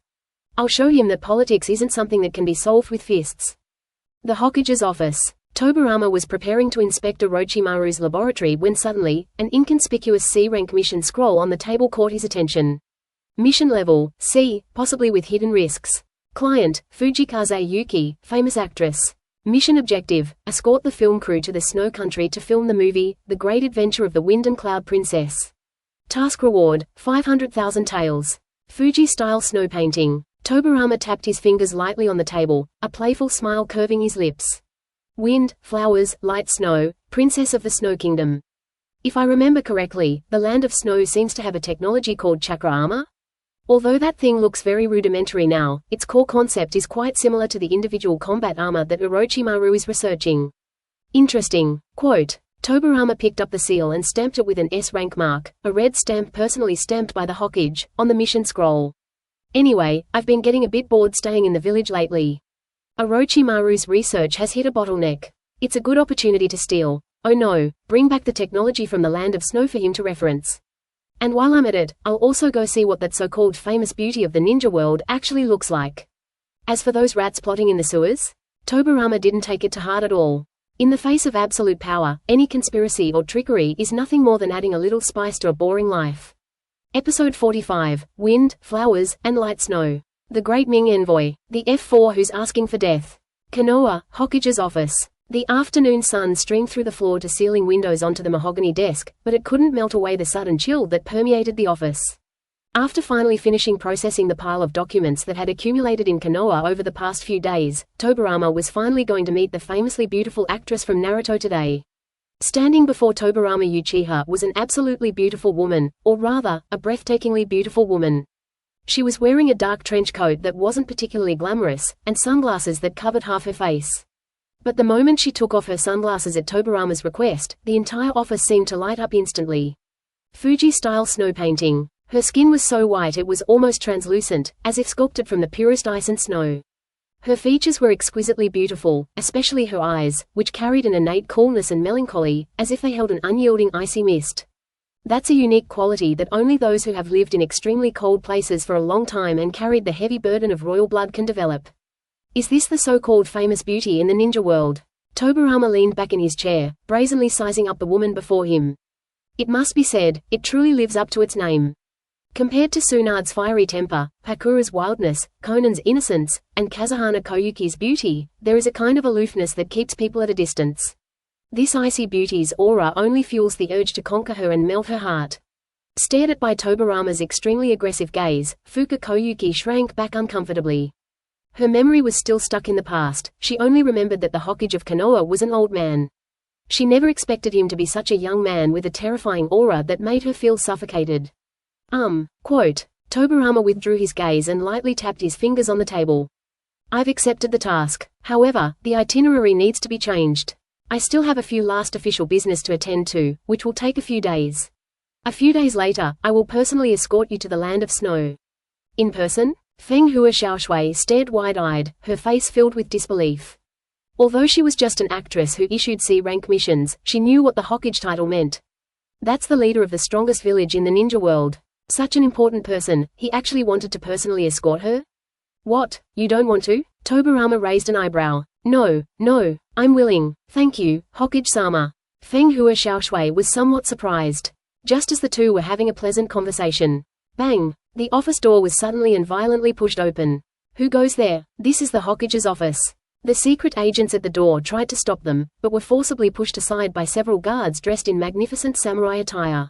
I'll show him that politics isn't something that can be solved with fists. The Hokage's office. Tobirama was preparing to inspect Orochimaru's laboratory when suddenly, an inconspicuous C-rank mission scroll on the table caught his attention. Mission level, C, possibly with hidden risks. Client, Fujikaze Yuki, famous actress. Mission objective, escort the film crew to the snow country to film the movie, The Great Adventure of the Wind and Cloud Princess. Task reward, 500,000 taels. Fuji-style snow painting. Tobirama tapped his fingers lightly on the table, a playful smile curving his lips. Wind, flowers, light snow, princess of the Snow Kingdom. If I remember correctly, the Land of Snow seems to have a technology called chakra armor? Although that thing looks very rudimentary now, its core concept is quite similar to the individual combat armor that Orochimaru is researching. Interesting. Quote. Tobirama picked up the seal and stamped it with an S-rank mark, a red stamp personally stamped by the Hokage, on the mission scroll. Anyway, I've been getting a bit bored staying in the village lately. Orochimaru's research has hit a bottleneck. It's a good opportunity to steal. Oh no, bring back the technology from the Land of Snow for him to reference. And while I'm at it, I'll also go see what that so-called famous beauty of the ninja world actually looks like. As for those rats plotting in the sewers, Tobirama didn't take it to heart at all. In the face of absolute power, any conspiracy or trickery is nothing more than adding a little spice to a boring life. Episode 45, Wind, Flowers, and Light Snow. The Great Ming Envoy. The F4 who's asking for death. Konoha, Hokage's office. The afternoon sun streamed through the floor-to-ceiling windows onto the mahogany desk, but it couldn't melt away the sudden chill that permeated the office. After finally finishing processing the pile of documents that had accumulated in Konoha over the past few days, Tobirama was finally going to meet the famously beautiful actress from Naruto today. Standing before Tobirama Uchiha was an absolutely beautiful woman, or rather, a breathtakingly beautiful woman. She was wearing a dark trench coat that wasn't particularly glamorous, and sunglasses that covered half her face. But the moment she took off her sunglasses at Tobirama's request, the entire office seemed to light up instantly. Fuji-style snow painting. Her skin was so white it was almost translucent, as if sculpted from the purest ice and snow. Her features were exquisitely beautiful, especially her eyes, which carried an innate coolness and melancholy, as if they held an unyielding icy mist. That's a unique quality that only those who have lived in extremely cold places for a long time and carried the heavy burden of royal blood can develop. Is this the so-called famous beauty in the ninja world? Tobirama leaned back in his chair, brazenly sizing up the woman before him. It must be said, it truly lives up to its name. Compared to Tsunade's fiery temper, Pakura's wildness, Konan's innocence, and Kazuhana Koyuki's beauty, there is a kind of aloofness that keeps people at a distance. This icy beauty's aura only fuels the urge to conquer her and melt her heart. Stared at by Tobirama's extremely aggressive gaze, Fuka Koyuki shrank back uncomfortably. Her memory was still stuck in the past, she only remembered that the Hokage of Konoha was an old man. She never expected him to be such a young man with a terrifying aura that made her feel suffocated. Quote. Tobirama withdrew his gaze and lightly tapped his fingers on the table. I've accepted the task. However, the itinerary needs to be changed. I still have a few last official business to attend to, which will take a few days. A few days later, I will personally escort you to the land of snow. In person? Feng Hua Xiaoshui stared wide-eyed, her face filled with disbelief. Although she was just an actress who issued C-rank missions, she knew what the Hokage title meant. That's the leader of the strongest village in the ninja world. Such an important person, he actually wanted to personally escort her? What, you don't want to? Tobirama raised an eyebrow. No, I'm willing, thank you, Hokage-sama. Feng Hua Xiaoshui was somewhat surprised. Just as the two were having a pleasant conversation. Bang! The office door was suddenly and violently pushed open. Who goes there? This is the Hokage's office. The secret agents at the door tried to stop them, but were forcibly pushed aside by several guards dressed in magnificent samurai attire.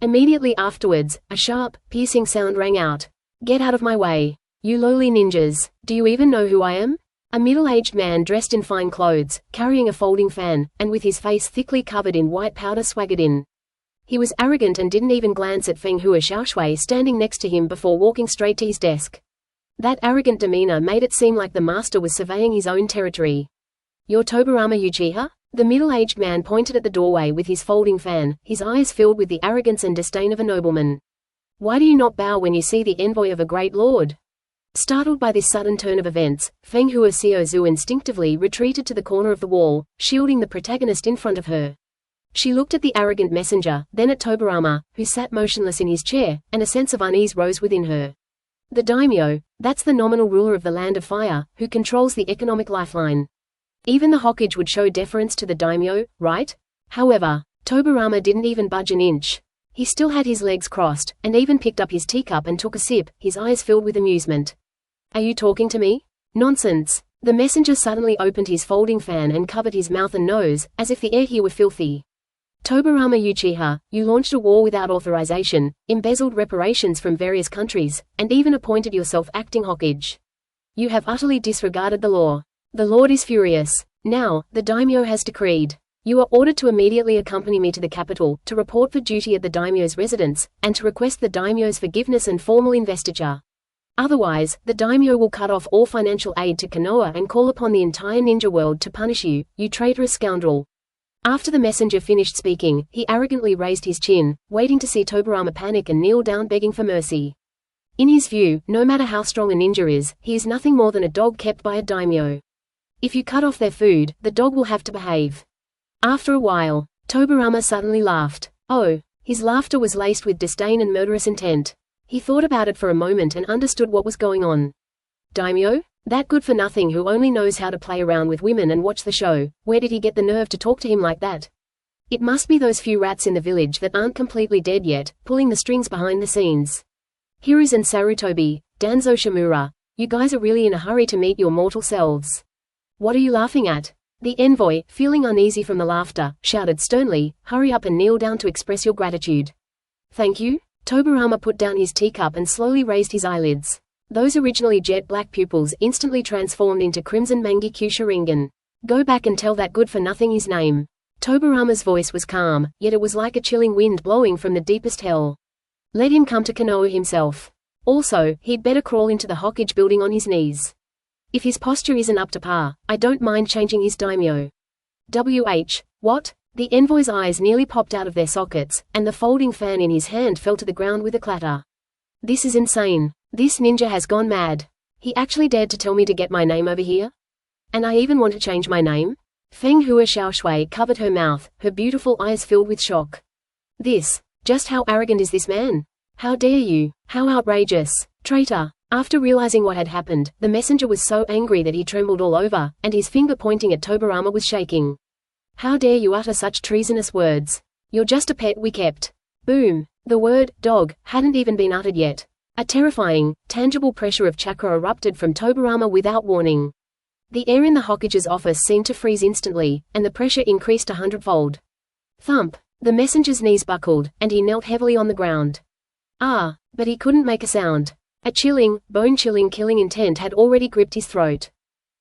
Immediately afterwards, a sharp, piercing sound rang out. Get out of my way. You lowly ninjas, do you even know who I am? A middle-aged man dressed in fine clothes, carrying a folding fan, and with his face thickly covered in white powder swaggered in. He was arrogant and didn't even glance at Feng Hua Xiaoshui standing next to him before walking straight to his desk. That arrogant demeanor made it seem like the master was surveying his own territory. You're Tobirama Uchiha? The middle-aged man pointed at the doorway with his folding fan, his eyes filled with the arrogance and disdain of a nobleman. Why do you not bow when you see the envoy of a great lord? Startled by this sudden turn of events, Feng Hua Xiaozu instinctively retreated to the corner of the wall, shielding the protagonist in front of her. She looked at the arrogant messenger, then at Tobirama, who sat motionless in his chair, and a sense of unease rose within her. The daimyo, that's the nominal ruler of the Land of Fire, who controls the economic lifeline. Even the Hokage would show deference to the daimyo, right? However, Tobirama didn't even budge an inch. He still had his legs crossed, and even picked up his teacup and took a sip, his eyes filled with amusement. Are you talking to me? Nonsense. The messenger suddenly opened his folding fan and covered his mouth and nose, as if the air here were filthy. Tobirama Uchiha, you launched a war without authorization, embezzled reparations from various countries, and even appointed yourself acting Hokage. You have utterly disregarded the law. The Lord is furious. Now, the daimyo has decreed. You are ordered to immediately accompany me to the capital, to report for duty at the daimyo's residence, and to request the daimyo's forgiveness and formal investiture. Otherwise, the daimyo will cut off all financial aid to Konoha and call upon the entire ninja world to punish you, you traitorous scoundrel. After the messenger finished speaking, he arrogantly raised his chin, waiting to see Tobirama panic and kneel down begging for mercy. In his view, no matter how strong a ninja is, he is nothing more than a dog kept by a daimyo. If you cut off their food, the dog will have to behave. After a while, Tobirama suddenly laughed. Oh, his laughter was laced with disdain and murderous intent. He thought about it for a moment and understood what was going on. Daimyo? That good-for-nothing who only knows how to play around with women and watch the show, where did he get the nerve to talk to him like that? It must be those few rats in the village that aren't completely dead yet, pulling the strings behind the scenes. Hiruz and Sarutobi, Danzo Shimura, you guys are really in a hurry to meet your mortal selves. What are you laughing at? The envoy, feeling uneasy from the laughter, shouted sternly, hurry up and kneel down to express your gratitude. Thank you? Tobirama put down his teacup and slowly raised his eyelids. Those originally jet black pupils instantly transformed into crimson Mangekyo Sharingan. Go back and tell that good-for-nothing his name. Tobirama's voice was calm, yet it was like a chilling wind blowing from the deepest hell. Let him come to Konoha himself. Also, he'd better crawl into the Hokage building on his knees. If his posture isn't up to par, I don't mind changing his daimyo. What? The envoy's eyes nearly popped out of their sockets, and the folding fan in his hand fell to the ground with a clatter. This is insane. This ninja has gone mad. He actually dared to tell me to get my name over here? And I even want to change my name? Feng Hua Xiaoshui covered her mouth, her beautiful eyes filled with shock. Just how arrogant is this man? How dare you? How outrageous! Traitor! After realizing what had happened, the messenger was so angry that he trembled all over, and his finger pointing at Tobirama was shaking. How dare you utter such treasonous words? You're just a pet we kept. Boom! The word, dog, hadn't even been uttered yet. A terrifying, tangible pressure of chakra erupted from Tobirama without warning. The air in the Hokage's office seemed to freeze instantly, and the pressure increased 100-fold. Thump! The messenger's knees buckled, and he knelt heavily on the ground. But he couldn't make a sound. A chilling, bone-chilling killing intent had already gripped his throat.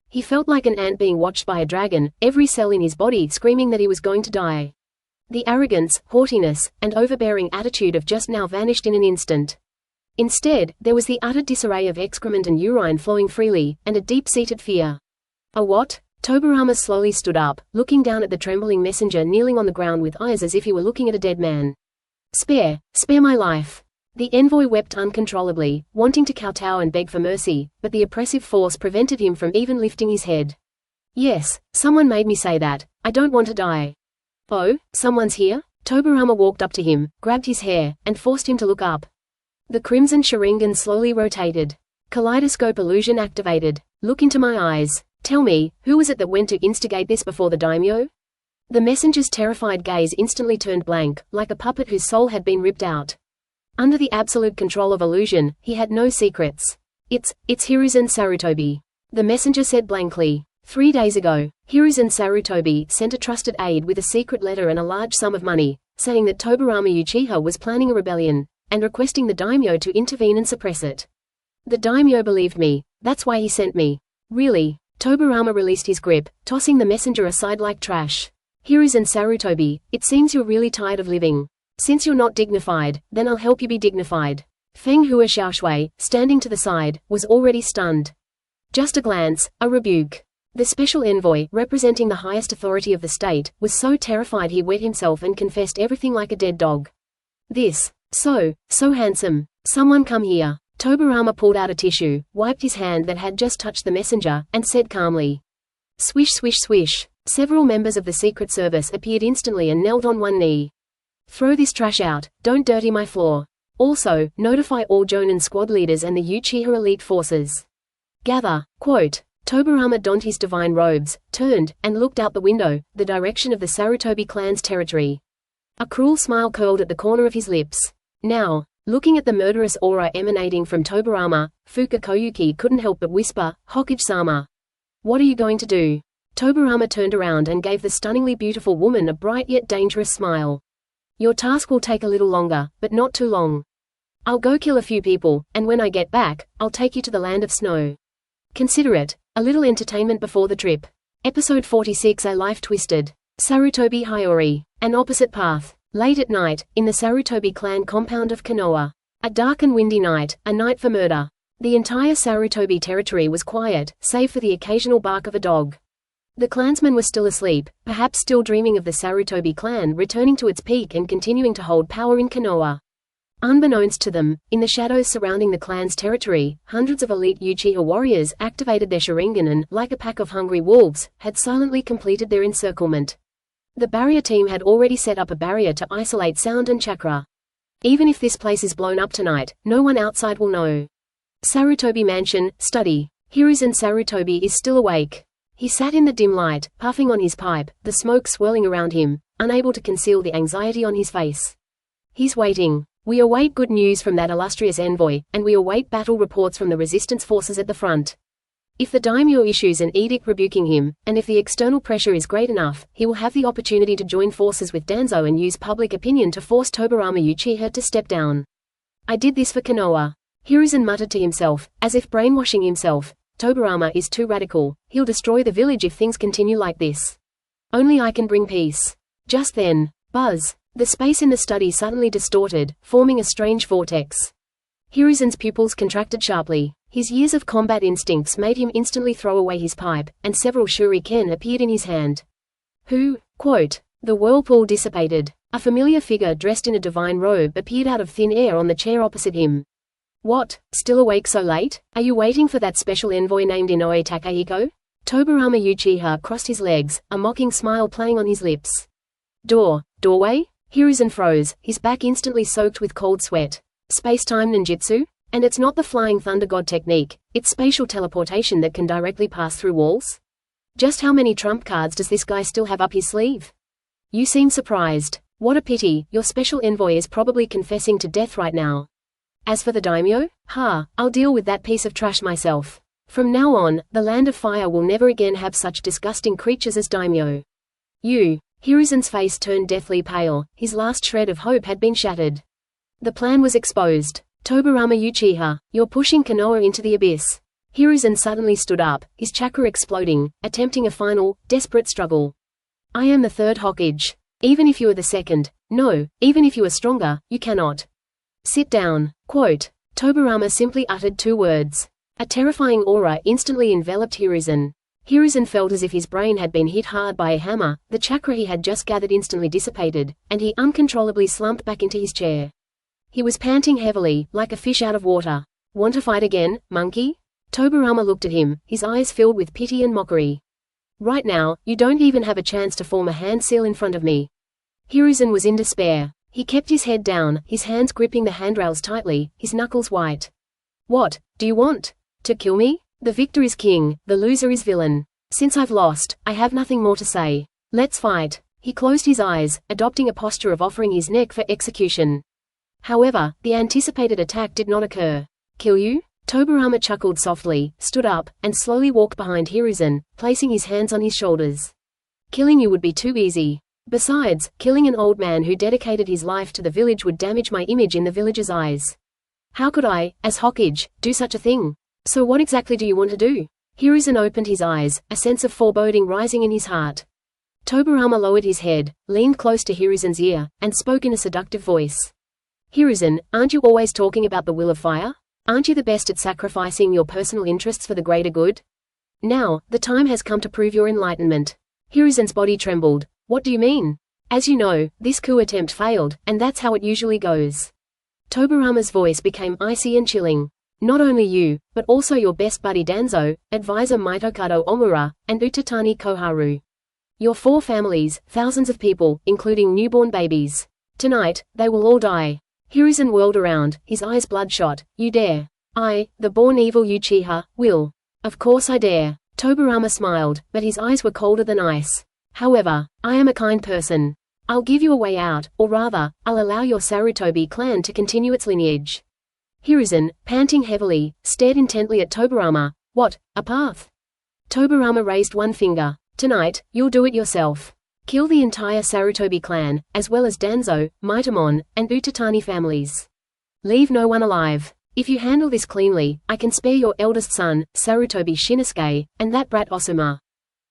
He felt like an ant being watched by a dragon, every cell in his body screaming that he was going to die. The arrogance, haughtiness, and overbearing attitude of just now vanished in an instant. Instead, there was the utter disarray of excrement and urine flowing freely, and a deep-seated fear. A what? Tobirama slowly stood up, looking down at the trembling messenger kneeling on the ground with eyes as if he were looking at a dead man. Spare my life. The envoy wept uncontrollably, wanting to kowtow and beg for mercy, but the oppressive force prevented him from even lifting his head. Yes, someone made me say that. I don't want to die. Oh, someone's here? Tobirama walked up to him, grabbed his hair, and forced him to look up. The crimson Sharingan slowly rotated. Kaleidoscope illusion activated. Look into my eyes. Tell me, who was it that went to instigate this before the daimyo? The messenger's terrified gaze instantly turned blank, like a puppet whose soul had been ripped out. Under the absolute control of illusion, he had no secrets. It's Hiruzen Sarutobi. The messenger said blankly. 3 days ago, Hiruzen Sarutobi sent a trusted aide with a secret letter and a large sum of money, saying that Tobirama Uchiha was planning a rebellion, and requesting the daimyo to intervene and suppress it. The daimyo believed me, that's why he sent me. Really? Tobirama released his grip, tossing the messenger aside like trash. Hiruzen Sarutobi, it seems you're really tired of living. Since you're not dignified, then I'll help you be dignified. Feng Hua Xiaoshui, standing to the side, was already stunned. Just a glance, a rebuke. The special envoy, representing the highest authority of the state, was so terrified he wet himself and confessed everything like a dead dog. So handsome. Someone come here. Tobirama pulled out a tissue, wiped his hand that had just touched the messenger, and said calmly. Swish swish swish. Several members of the Secret Service appeared instantly and knelt on one knee. Throw this trash out, don't dirty my floor. Also, notify all Jonin squad leaders and the Uchiha elite forces. Gather. Quote. Tobirama donned his divine robes, turned, and looked out the window, the direction of the Sarutobi clan's territory. A cruel smile curled at the corner of his lips. Now, looking at the murderous aura emanating from Tobirama, Fuka Koyuki couldn't help but whisper, Hokage-sama. What are you going to do? Tobirama turned around and gave the stunningly beautiful woman a bright yet dangerous smile. Your task will take a little longer, but not too long. I'll go kill a few people, and when I get back, I'll take you to the land of snow. Consider it, a little entertainment before the trip. Episode 46 A Life Twisted. Sarutobi Hiyori. An opposite path. Late at night, in the Sarutobi clan compound of Konoha. A dark and windy night, a night for murder. The entire Sarutobi territory was quiet, save for the occasional bark of a dog. The clansmen were still asleep, perhaps still dreaming of the Sarutobi clan returning to its peak and continuing to hold power in Konoha. Unbeknownst to them, in the shadows surrounding the clan's territory, hundreds of elite Uchiha warriors activated their Sharingan and, like a pack of hungry wolves, had silently completed their encirclement. The barrier team had already set up a barrier to isolate sound and chakra. Even if this place is blown up tonight, no one outside will know. Sarutobi Mansion, study. Hiruzen Sarutobi is still awake. He sat in the dim light, puffing on his pipe, the smoke swirling around him, unable to conceal the anxiety on his face. He's waiting. We await good news from that illustrious envoy, and we await battle reports from the resistance forces at the front. If the daimyo issues an edict rebuking him, and if the external pressure is great enough, he will have the opportunity to join forces with Danzo and use public opinion to force Tobirama Uchiha to step down. I did this for Konoha. Hiruzen muttered to himself, as if brainwashing himself. Tobirama is too radical, he'll destroy the village if things continue like this. Only I can bring peace. Just then, buzz. The space in the study suddenly distorted, forming a strange vortex. Hiruzen's pupils contracted sharply. His years of combat instincts made him instantly throw away his pipe, and several shuriken appeared in his hand. Quote. The whirlpool dissipated. A familiar figure dressed in a divine robe appeared out of thin air on the chair opposite him. What? Still awake so late? Are you waiting for that special envoy named Inoue Takehiko? Tobirama Uchiha crossed his legs, a mocking smile playing on his lips. Doorway? Hiruzen froze, his back instantly soaked with cold sweat. Space-time ninjutsu? And it's not the flying thunder god technique, it's spatial teleportation that can directly pass through walls? Just how many trump cards does this guy still have up his sleeve? You seem surprised. What a pity, your special envoy is probably confessing to death right now. As for the daimyo? I'll deal with that piece of trash myself. From now on, the Land of Fire will never again have such disgusting creatures as daimyo. Hiruzen's face turned deathly pale, his last shred of hope had been shattered. The plan was exposed. Tobirama Uchiha, you're pushing Konoha into the abyss. Hiruzen suddenly stood up, his chakra exploding, attempting a final, desperate struggle. I am the third Hokage. Even if you are the second, no, even if you are stronger, you cannot. Sit down. Quote. Tobirama simply uttered 2 words. A terrifying aura instantly enveloped Hiruzen. Hiruzen felt as if his brain had been hit hard by a hammer, the chakra he had just gathered instantly dissipated, and he uncontrollably slumped back into his chair. He was panting heavily, like a fish out of water. Want to fight again, monkey? Tobirama looked at him, his eyes filled with pity and mockery. Right now, you don't even have a chance to form a hand seal in front of me. Hiruzen was in despair. He kept his head down, his hands gripping the handrails tightly, his knuckles white. What, do you want? To kill me? The victor is king, the loser is villain. Since I've lost, I have nothing more to say. Let's fight. He closed his eyes, adopting a posture of offering his neck for execution. However, the anticipated attack did not occur. Kill you? Tobirama chuckled softly, stood up, and slowly walked behind Hiruzen, placing his hands on his shoulders. Killing you would be too easy. Besides, killing an old man who dedicated his life to the village would damage my image in the village's eyes. How could I, as Hokage, do such a thing? So what exactly do you want to do? Hiruzen opened his eyes, a sense of foreboding rising in his heart. Tobirama lowered his head, leaned close to Hiruzen's ear, and spoke in a seductive voice. Hiruzen, aren't you always talking about the will of fire? Aren't you the best at sacrificing your personal interests for the greater good? Now, the time has come to prove your enlightenment. Hiruzen's body trembled. What do you mean? As you know, this coup attempt failed, and that's how it usually goes. Tobirama's voice became icy and chilling. Not only you, but also your best buddy Danzo, advisor Mitokado Omura, and Utatani Koharu. Your 4 families, thousands of people, including newborn babies. Tonight, they will all die. Hiruzen whirled around, his eyes bloodshot. You dare? I, the born evil Uchiha, will. Of course I dare. Tobirama smiled, but his eyes were colder than ice. However, I am a kind person. I'll give you a way out, or rather, I'll allow your Sarutobi clan to continue its lineage. Hiruzen, panting heavily, stared intently at Tobirama. What, a path? Tobirama raised one finger. Tonight, you'll do it yourself. Kill the entire Sarutobi clan, as well as Danzo, Mitamon, and Utatani families. Leave no one alive. If you handle this cleanly, I can spare your eldest son, Sarutobi Shinsuke, and that brat Osuma.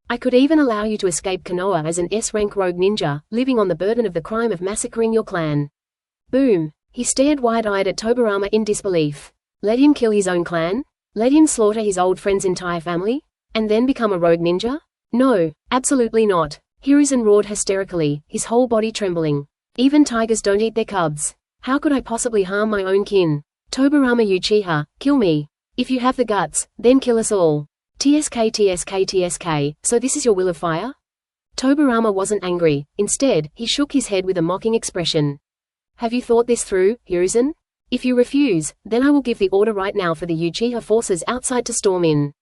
I could even allow you to escape Konoha as an S-rank rogue ninja, living on the burden of the crime of massacring your clan. Boom. He stared wide-eyed at Tobirama in disbelief. Let him kill his own clan? Let him slaughter his old friend's entire family? And then become a rogue ninja? No, absolutely not. Hiruzen roared hysterically, his whole body trembling. Even tigers don't eat their cubs. How could I possibly harm my own kin? Tobirama Uchiha, kill me. If you have the guts, then kill us all. TSK, so this is your will of fire? Tobirama wasn't angry, instead, he shook his head with a mocking expression. Have you thought this through, Hiruzen? If you refuse, then I will give the order right now for the Uchiha forces outside to storm in.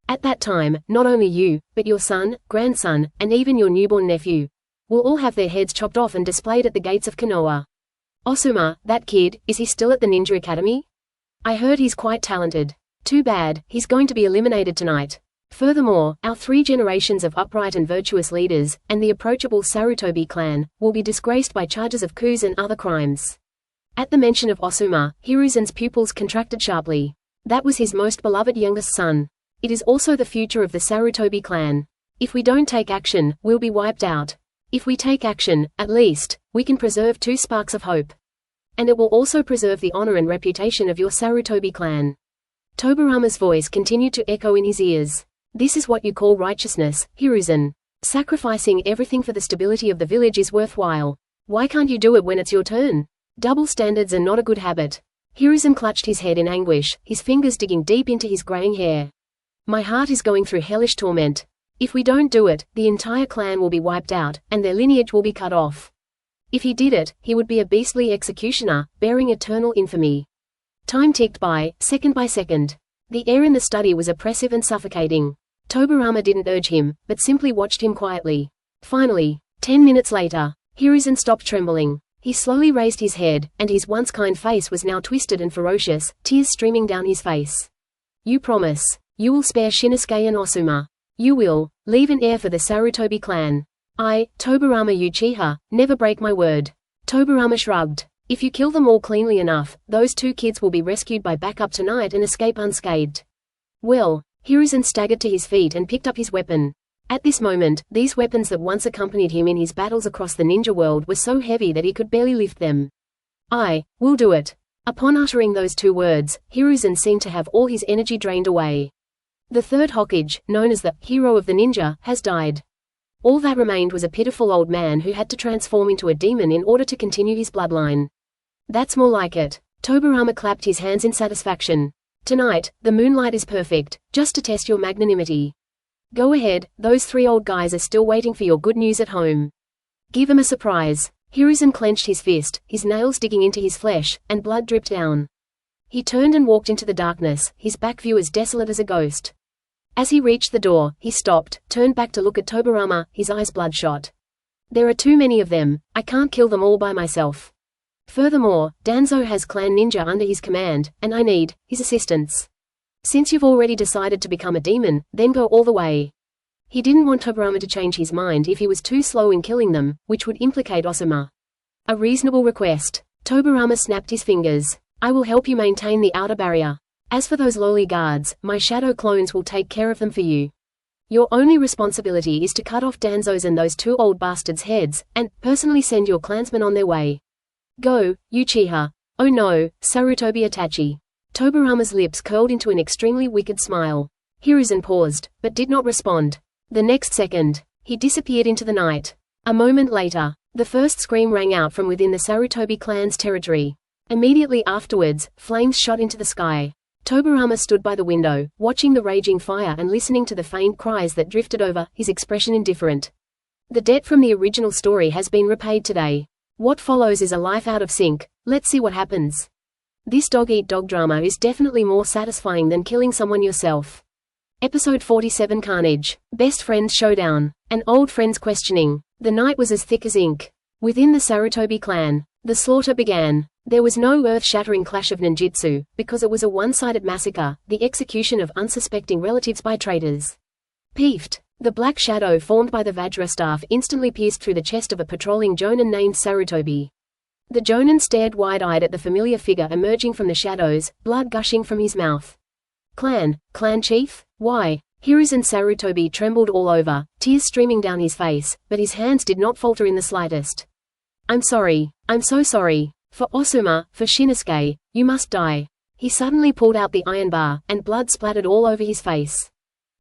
At that time, not only you, but your son, grandson, and even your newborn nephew will all have their heads chopped off and displayed at the gates of Konoha. Osuma, that kid, is he still at the Ninja Academy? I heard he's quite talented. Too bad, he's going to be eliminated tonight. Furthermore, our 3 generations of upright and virtuous leaders, and the approachable Sarutobi clan, will be disgraced by charges of coups and other crimes. At the mention of Osuma, Hiruzen's pupils contracted sharply. That was his most beloved youngest son. It is also the future of the Sarutobi clan. If we don't take action, we'll be wiped out. If we take action, at least, we can preserve 2 sparks of hope. And it will also preserve the honor and reputation of your Sarutobi clan. Tobirama's voice continued to echo in his ears. This is what you call righteousness, Hiruzen. Sacrificing everything for the stability of the village is worthwhile. Why can't you do it when it's your turn? Double standards are not a good habit. Hiruzen clutched his head in anguish, his fingers digging deep into his graying hair. My heart is going through hellish torment. If we don't do it, the entire clan will be wiped out, and their lineage will be cut off. If he did it, he would be a beastly executioner, bearing eternal infamy. Time ticked by second. The air in the study was oppressive and suffocating. Tobirama didn't urge him, but simply watched him quietly. Finally, 10 minutes later, Hiruzen stopped trembling. He slowly raised his head, and his once kind face was now twisted and ferocious, tears streaming down his face. You promise. You will spare Shinsuke and Osuma. You will leave an heir for the Sarutobi clan. I, Tobirama Uchiha, never break my word. Tobirama shrugged. If you kill them all cleanly enough, those 2 kids will be rescued by backup tonight and escape unscathed. Well, Hiruzen staggered to his feet and picked up his weapon. At this moment, these weapons that once accompanied him in his battles across the ninja world were so heavy that he could barely lift them. I will do it. Upon uttering those 2 words, Hiruzen seemed to have all his energy drained away. The third Hokage, known as the hero of the ninja, has died. All that remained was a pitiful old man who had to transform into a demon in order to continue his bloodline. That's more like it. Tobirama clapped his hands in satisfaction. Tonight, the moonlight is perfect, just to test your magnanimity. Go ahead, those 3 old guys are still waiting for your good news at home. Give them a surprise. Hiruzen clenched his fist, his nails digging into his flesh, and blood dripped down. He turned and walked into the darkness, his back view as desolate as a ghost. As he reached the door, he stopped, turned back to look at Tobirama, his eyes bloodshot. There are too many of them, I can't kill them all by myself. Furthermore, Danzo has clan ninja under his command, and I need his assistance. Since you've already decided to become a demon, then go all the way. He didn't want Tobirama to change his mind if he was too slow in killing them, which would implicate Osuma. A reasonable request. Tobirama snapped his fingers. I will help you maintain the outer barrier. As for those lowly guards, my shadow clones will take care of them for you. Your only responsibility is to cut off Danzo's and those 2 old bastards' heads, and personally send your clansmen on their way. Go, Uchiha. Oh no, Sarutobi Itachi. Tobirama's lips curled into an extremely wicked smile. Hiruzen paused, but did not respond. The next second, he disappeared into the night. A moment later, the first scream rang out from within the Sarutobi clan's territory. Immediately afterwards, flames shot into the sky. Tobirama stood by the window, watching the raging fire and listening to the faint cries that drifted over, his expression indifferent. The debt from the original story has been repaid today. What follows is a life out of sync. Let's see what happens. This dog-eat-dog drama is definitely more satisfying than killing someone yourself. Episode 47 Carnage. Best Friends Showdown. An old friend's questioning. The night was as thick as ink. Within the Sarutobi clan, the slaughter began. There was no earth-shattering clash of ninjutsu, because it was a one-sided massacre, the execution of unsuspecting relatives by traitors. Peeved. The black shadow formed by the Vajra staff instantly pierced through the chest of a patrolling Jonin named Sarutobi. The Jonin stared wide-eyed at the familiar figure emerging from the shadows, blood gushing from his mouth. Clan chief? Why? Hiruzen Sarutobi trembled all over, tears streaming down his face, but his hands did not falter in the slightest. I'm sorry. I'm so sorry. For Osuma, for Shinsuke, you must die. He suddenly pulled out the iron bar, and blood splattered all over his face.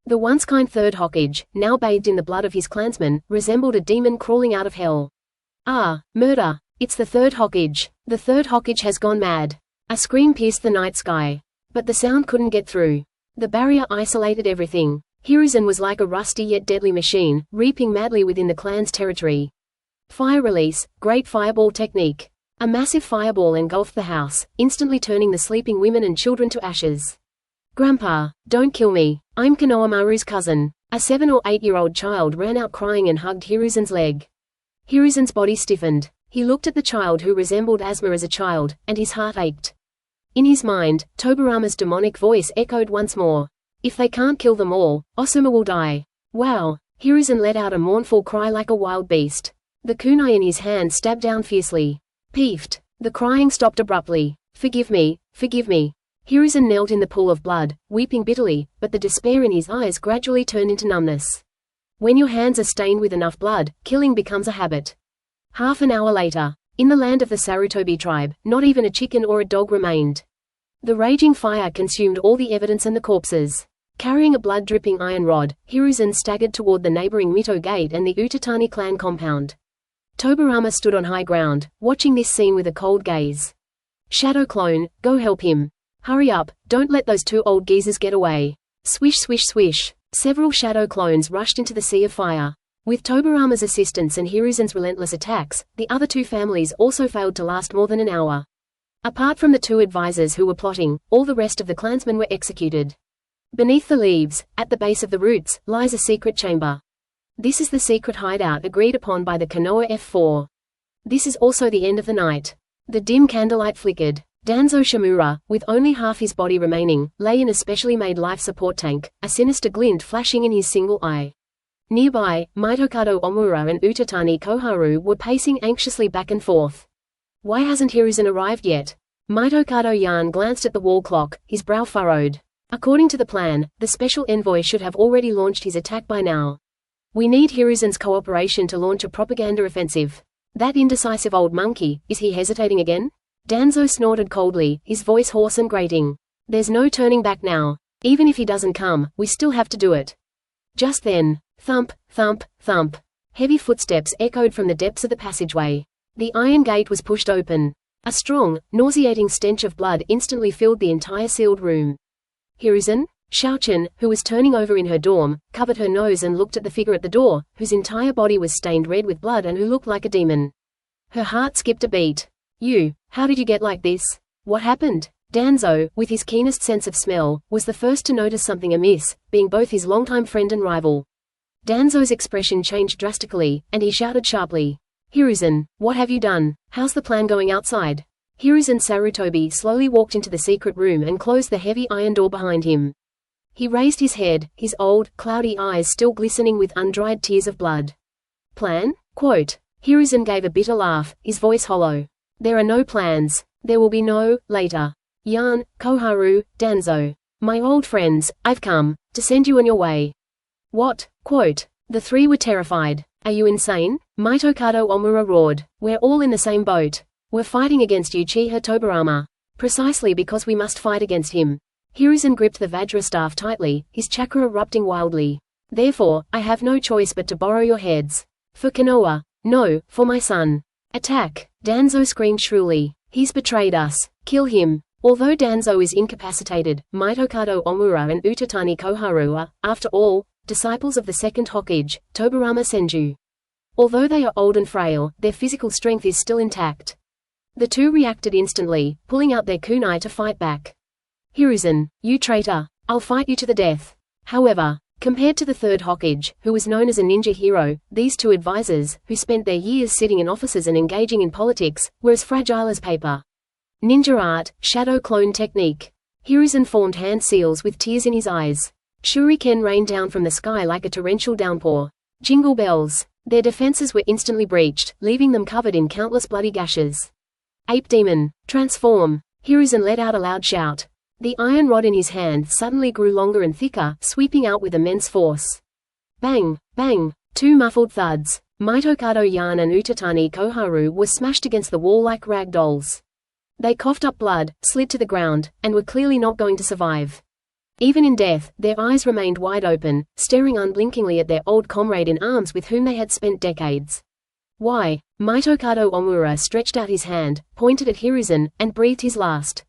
The once kind third Hokage, now bathed in the blood of his clansmen, resembled a demon crawling out of hell. Ah, murder! It's the third Hokage. The third Hokage has gone mad. A scream pierced the night sky. But the sound couldn't get through. The barrier isolated everything. Hiruzen was like a rusty yet deadly machine, reaping madly within the clan's territory. Fire release, great fireball technique. A massive fireball engulfed the house, instantly turning the sleeping women and children to ashes. Grandpa, don't kill me. I'm Konohamaru's cousin. A 7 or 8-year-old child ran out crying and hugged Hiruzen's leg. Hiruzen's body stiffened. He looked at the child who resembled Asma as a child, and his heart ached. In his mind, Tobirama's demonic voice echoed once more. If they can't kill them all, Osuma will die. Wow! Hiruzen let out a mournful cry like a wild beast. The kunai in his hand stabbed down fiercely. Peeved. The crying stopped abruptly. Forgive me, forgive me. Hiruzen knelt in the pool of blood, weeping bitterly, but the despair in his eyes gradually turned into numbness. When your hands are stained with enough blood, killing becomes a habit. Half an hour later, in the land of the Sarutobi tribe, not even a chicken or a dog remained. The raging fire consumed all the evidence and the corpses. Carrying a blood-dripping iron rod, Hiruzen staggered toward the neighboring Mito Gate and the Utatani clan compound. Tobirama stood on high ground, watching this scene with a cold gaze. Shadow clone, go help him. Hurry up, don't let those two old geezers get away. Swish swish swish. Several shadow clones rushed into the sea of fire. With Tobirama's assistance and Hiruzen's relentless attacks, the other two families also failed to last more than an hour. Apart from the two advisors who were plotting, all the rest of the clansmen were executed. Beneath the leaves, at the base of the roots, lies a secret chamber. This is the secret hideout agreed upon by the Konoha F4. This is also the end of the night. The dim candlelight flickered. Danzo Shimura, with only half his body remaining, lay in a specially made life support tank, a sinister glint flashing in his single eye. Nearby, Mitokado Omura and Utatani Koharu were pacing anxiously back and forth. Why hasn't Hiruzen arrived yet? Mitokado Yan glanced at the wall clock, his brow furrowed. According to the plan, the special envoy should have already launched his attack by now. We need Hiruzen's cooperation to launch a propaganda offensive. That indecisive old monkey, is he hesitating again? Danzo snorted coldly, his voice hoarse and grating. There's no turning back now. Even if he doesn't come, we still have to do it. Just then, thump, thump, thump. Heavy footsteps echoed from the depths of the passageway. The iron gate was pushed open. A strong, nauseating stench of blood instantly filled the entire sealed room. Hiruzen? Xiaochen, who was turning over in her dorm, covered her nose and looked at the figure at the door, whose entire body was stained red with blood and who looked like a demon. Her heart skipped a beat. How did you get like this? What happened? Danzo, with his keenest sense of smell, was the first to notice something amiss, being both his longtime friend and rival. Danzo's expression changed drastically, and he shouted sharply. Hiruzen, what have you done? How's the plan going outside? Hiruzen Sarutobi slowly walked into the secret room and closed the heavy iron door behind him. He raised his head, his old, cloudy eyes still glistening with undried tears of blood. Plan? Quote. Hiruzen gave a bitter laugh, his voice hollow. There are no plans. There will be no, later. Yan, Koharu, Danzo. My old friends, I've come to send you on your way. What? Quote. The three were terrified. Are you insane? Mitokado Omura roared. We're all in the same boat. We're fighting against Uchiha Tobirama. Precisely because we must fight against him. Hiruzen gripped the Vajra staff tightly, his chakra erupting wildly. Therefore, I have no choice but to borrow your heads. For Konoha. No, for my son. Attack! Danzo screamed shrilly. He's betrayed us. Kill him. Although Danzo is incapacitated, Mitokado Omura and Utatani Koharu are, after all, disciples of the Second Hokage, Tobirama Senju. Although they are old and frail, their physical strength is still intact. The two reacted instantly, pulling out their kunai to fight back. Hiruzen, you traitor. I'll fight you to the death. However, compared to the third Hokage, who was known as a ninja hero, these two advisors, who spent their years sitting in offices and engaging in politics, were as fragile as paper. Ninja art, shadow clone technique. Hiruzen formed hand seals with tears in his eyes. Shuriken rained down from the sky like a torrential downpour. Jingle bells. Their defenses were instantly breached, leaving them covered in countless bloody gashes. Ape demon, transform. Hiruzen let out a loud shout. The iron rod in his hand suddenly grew longer and thicker, sweeping out with immense force. Bang! Bang! Two muffled thuds. Mitokado Yan and Utatani Koharu were smashed against the wall like rag dolls. They coughed up blood, slid to the ground, and were clearly not going to survive. Even in death, their eyes remained wide open, staring unblinkingly at their old comrade in arms with whom they had spent decades. Why? Mitokado Omura stretched out his hand, pointed at Hiruzen, and breathed his last.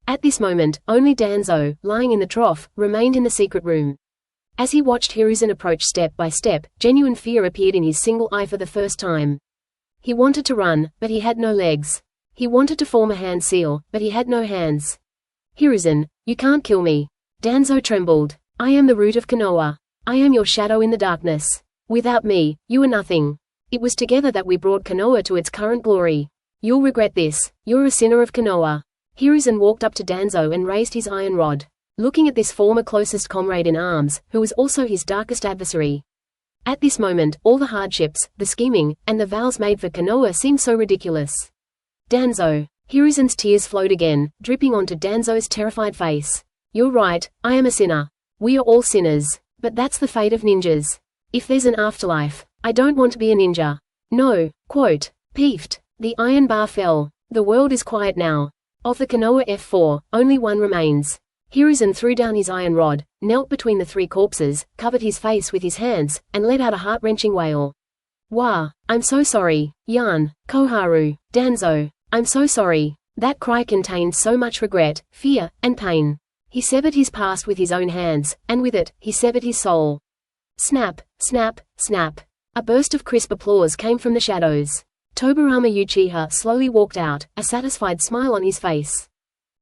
At this moment, only Danzo, lying in the trough, remained in the secret room. As he watched Hiruzen approach step by step, genuine fear appeared in his single eye for the first time. He wanted to run, but he had no legs. He wanted to form a hand seal, but he had no hands. Hiruzen, you can't kill me. Danzo trembled. I am the root of Konoha. I am your shadow in the darkness. Without me, you are nothing. It was together that we brought Konoha to its current glory. You'll regret this. You're a sinner of Konoha. Hiruzen walked up to Danzo and raised his iron rod. Looking at this former closest comrade in arms, who was also his darkest adversary. At this moment, all the hardships, the scheming, and the vows made for Konoha seemed so ridiculous. Danzo. Hiruzen's tears flowed again, dripping onto Danzo's terrified face. You're right, I am a sinner. We are all sinners. But that's the fate of ninjas. If there's an afterlife, I don't want to be a ninja. No. Quote. Peefed. The iron bar fell. The world is quiet now. Of the Konoha F4, only one remains. Hiruzen threw down his iron rod, knelt between the three corpses, covered his face with his hands, and let out a heart-wrenching wail. Wah! I'm so sorry. Yan, Koharu, Danzo. I'm so sorry. That cry contained so much regret, fear, and pain. He severed his past with his own hands, and with it, he severed his soul. Snap, snap, snap. A burst of crisp applause came from the shadows. Tobirama Uchiha slowly walked out, a satisfied smile on his face.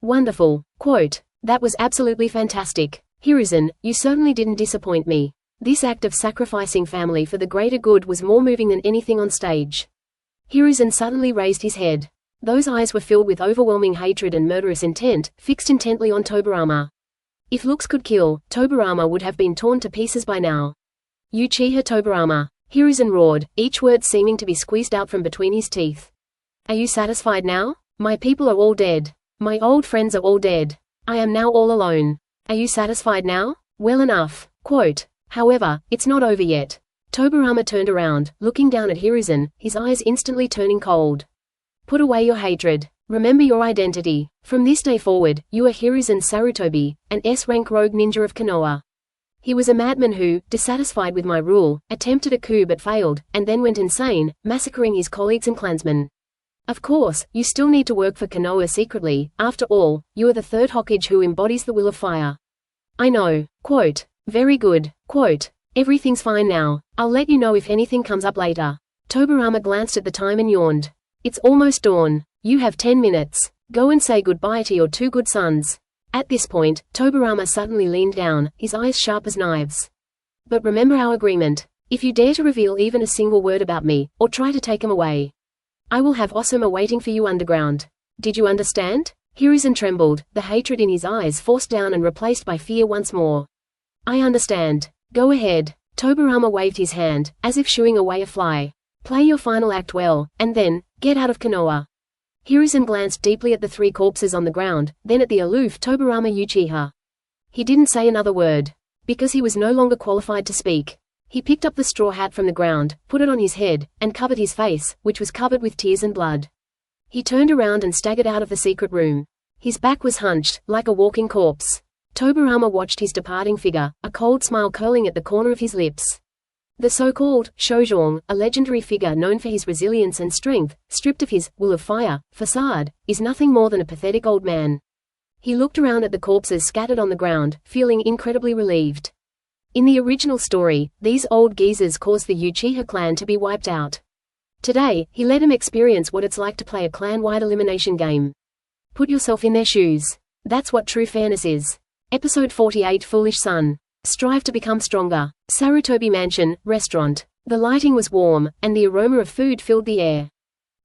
Wonderful. Quote, that was absolutely fantastic. Hiruzen, you certainly didn't disappoint me. This act of sacrificing family for the greater good was more moving than anything on stage. Hiruzen suddenly raised his head. Those eyes were filled with overwhelming hatred and murderous intent, fixed intently on Tobirama. If looks could kill, Tobirama would have been torn to pieces by now. Uchiha Tobirama. Hiruzen roared, each word seeming to be squeezed out from between his teeth. Are you satisfied now? My people are all dead. My old friends are all dead. I am now all alone. Are you satisfied now? Well enough. Quote, however, it's not over yet. Tobirama turned around, looking down at Hiruzen, his eyes instantly turning cold. Put away your hatred. Remember your identity. From this day forward, you are Hiruzen Sarutobi, an S-rank rogue ninja of Konoha. He was a madman who, dissatisfied with my rule, attempted a coup but failed, and then went insane, massacring his colleagues and clansmen. Of course, you still need to work for Konoha secretly. After all, you are the third Hokage who embodies the will of fire. I know. Quote, very good. Quote, everything's fine now. I'll let you know if anything comes up later. Tobirama glanced at the time and yawned. It's almost dawn. You have 10 minutes. Go and say goodbye to your two good sons. At this point, Tobirama suddenly leaned down, his eyes sharp as knives. But remember our agreement. If you dare to reveal even a single word about me, or try to take him away, I will have Osama waiting for you underground. Did you understand? Hiruzen trembled, the hatred in his eyes forced down and replaced by fear once more. I understand. Go ahead. Tobirama waved his hand, as if shooing away a fly. Play your final act well, and then, get out of Konoha. Hiruzen glanced deeply at the three corpses on the ground, then at the aloof Tobirama Uchiha. He didn't say another word. Because he was no longer qualified to speak. He picked up the straw hat from the ground, put it on his head, and covered his face, which was covered with tears and blood. He turned around and staggered out of the secret room. His back was hunched, like a walking corpse. Tobirama watched his departing figure, a cold smile curling at the corner of his lips. The so-called Shojong, a legendary figure known for his resilience and strength, stripped of his will of fire facade, is nothing more than a pathetic old man. He looked around at the corpses scattered on the ground, feeling incredibly relieved. In the original story, these old geezers caused the Uchiha clan to be wiped out. Today, he let him experience what it's like to play a clan-wide elimination game. Put yourself in their shoes. That's what true fairness is. Episode 48 Foolish Son. Strive to become stronger. Sarutobi Mansion, restaurant. The lighting was warm, and the aroma of food filled the air.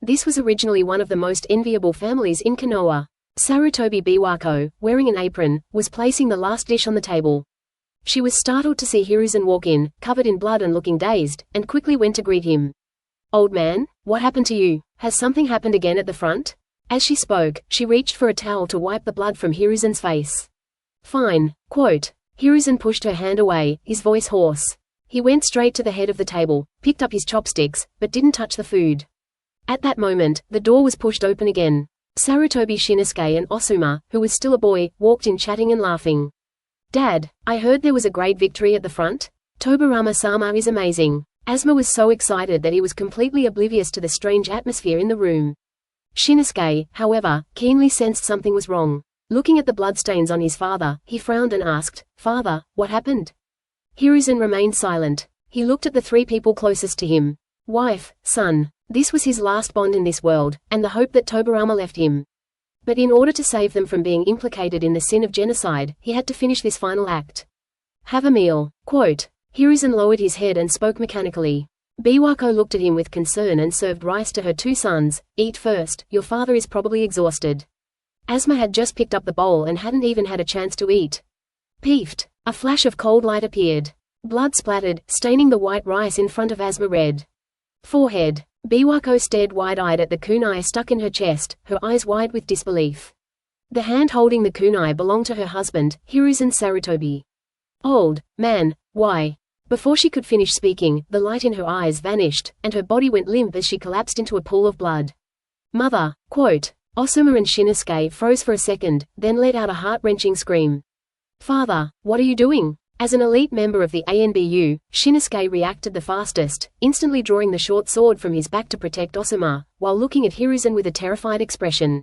This was originally one of the most enviable families in Konoha. Sarutobi Biwako, wearing an apron, was placing the last dish on the table. She was startled to see Hiruzen walk in, covered in blood and looking dazed, and quickly went to greet him. Old man, what happened to you? Has something happened again at the front? As she spoke, she reached for a towel to wipe the blood from Hiruzen's face. Fine. Quote. Hiruzen pushed her hand away, his voice hoarse. He went straight to the head of the table, picked up his chopsticks, but didn't touch the food. At that moment, the door was pushed open again. Sarutobi Shinsuke and Osuma, who was still a boy, walked in chatting and laughing. Dad, I heard there was a great victory at the front. Tobirama-sama is amazing. Asuma was so excited that he was completely oblivious to the strange atmosphere in the room. Shinsuke, however, keenly sensed something was wrong. Looking at the bloodstains on his father, he frowned and asked, Father, what happened? Hiruzen remained silent. He looked at the three people closest to him. Wife, son. This was his last bond in this world, and the hope that Tobirama left him. But in order to save them from being implicated in the sin of genocide, he had to finish this final act. Have a meal. Quote. Hiruzen lowered his head and spoke mechanically. Biwako looked at him with concern and served rice to her two sons. Eat first, your father is probably exhausted. Asuma had just picked up the bowl and hadn't even had a chance to eat. Peeved. A flash of cold light appeared. Blood splattered, staining the white rice in front of Asuma red. Forehead. Biwako stared wide-eyed at the kunai stuck in her chest, her eyes wide with disbelief. The hand holding the kunai belonged to her husband, Hiruzen Sarutobi. Old man, why? Before she could finish speaking, the light in her eyes vanished, and her body went limp as she collapsed into a pool of blood. Mother. Quote. Osuma and Shinsuke froze for a second, then let out a heart-wrenching scream. Father, what are you doing? As an elite member of the ANBU, Shinsuke reacted the fastest, instantly drawing the short sword from his back to protect Osuma, while looking at Hiruzen with a terrified expression.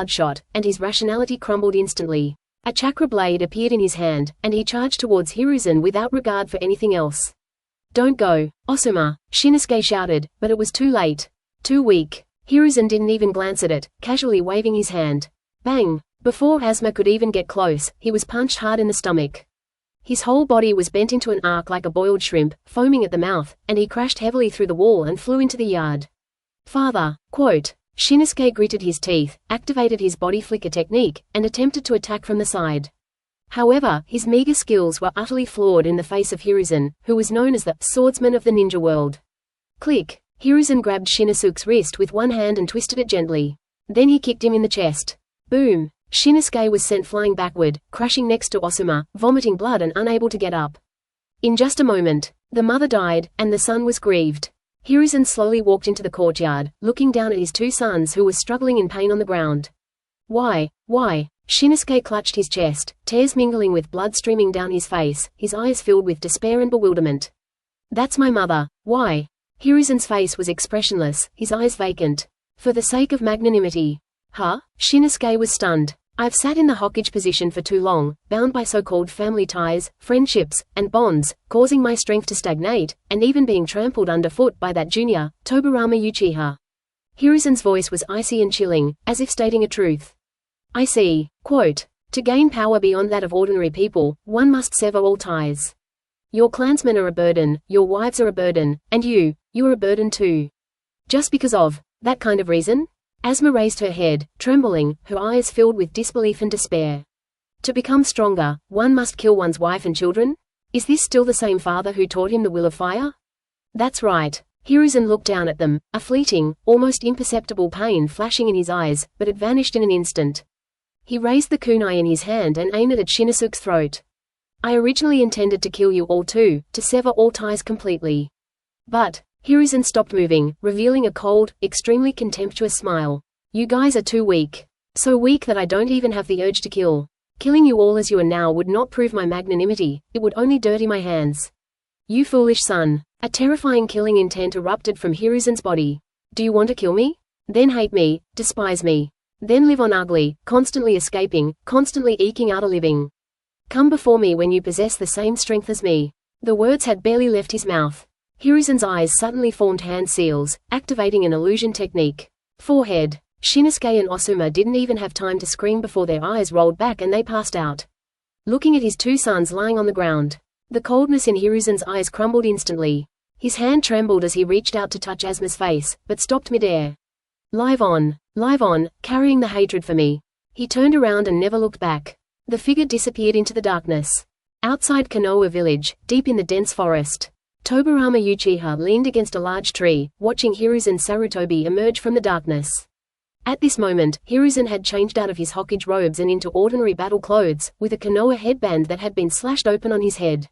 bloodshot, and his rationality crumbled instantly. A chakra blade appeared in his hand, and he charged towards Hiruzen without regard for anything else. "Don't go, Osuma," Shinsuke shouted, but it was too late. Too weak. Hiruzen didn't even glance at it, casually waving his hand. Bang! Before Asuma could even get close, he was punched hard in the stomach. His whole body was bent into an arc like a boiled shrimp, foaming at the mouth, and he crashed heavily through the wall and flew into the yard. "Father!" quote. Shinsuke gritted his teeth, activated his body flicker technique, and attempted to attack from the side. However, his meager skills were utterly flawed in the face of Hiruzen, who was known as the swordsman of the ninja world. Click! Hiruzen grabbed Shinsuke's wrist with one hand and twisted it gently. Then he kicked him in the chest. Boom! Shinsuke was sent flying backward, crashing next to Osuma, vomiting blood and unable to get up. In just a moment, the mother died, and the son was grieved. Hiruzen slowly walked into the courtyard, looking down at his two sons who were struggling in pain on the ground. Why? Shinsuke clutched his chest, tears mingling with blood streaming down his face, his eyes filled with despair and bewilderment. "That's my mother. Why?" Hiruzen's face was expressionless, his eyes vacant. "For the sake of magnanimity." Huh? Shinsuke was stunned. "I've sat in the Hokage position for too long, bound by so-called family ties, friendships, and bonds, causing my strength to stagnate, and even being trampled underfoot by that junior, Tobirama Uchiha." Hiruzen's voice was icy and chilling, as if stating a truth. "I see." Quote, "To gain power beyond that of ordinary people, one must sever all ties. Your clansmen are a burden, your wives are a burden, and you are a burden too. Just because of that kind of reason?" Asuma raised her head, trembling, her eyes filled with disbelief and despair. "To become stronger, one must kill one's wife and children? Is this still the same father who taught him the will of fire?" "That's right." Hiruzen looked down at them, a fleeting, almost imperceptible pain flashing in his eyes, but it vanished in an instant. He raised the kunai in his hand and aimed it at Shinsuke's throat. "I originally intended to kill you all too, to sever all ties completely. But..." Hiruzen stopped moving, revealing a cold, extremely contemptuous smile. "You guys are too weak. So weak that I don't even have the urge to kill. Killing you all as you are now would not prove my magnanimity, it would only dirty my hands. You foolish son." A terrifying killing intent erupted from Hiruzen's body. "Do you want to kill me? Then hate me, despise me. Then live on ugly, constantly escaping, constantly eking out a living. Come before me when you possess the same strength as me." The words had barely left his mouth. Hiruzen's eyes suddenly formed hand seals, activating an illusion technique. Forehead. Shinsuke and Osuma didn't even have time to scream before their eyes rolled back and they passed out. Looking at his two sons lying on the ground, the coldness in Hiruzen's eyes crumbled instantly. His hand trembled as he reached out to touch Asuma's face, but stopped midair. Live on, carrying the hatred for me." He turned around and never looked back. The figure disappeared into the darkness. Outside Konoha village, deep in the dense forest, Tobirama Uchiha leaned against a large tree, watching Hiruzen Sarutobi emerge from the darkness. At this moment, Hiruzen had changed out of his Hokage robes and into ordinary battle clothes, with a Konoha headband that had been slashed open on his head.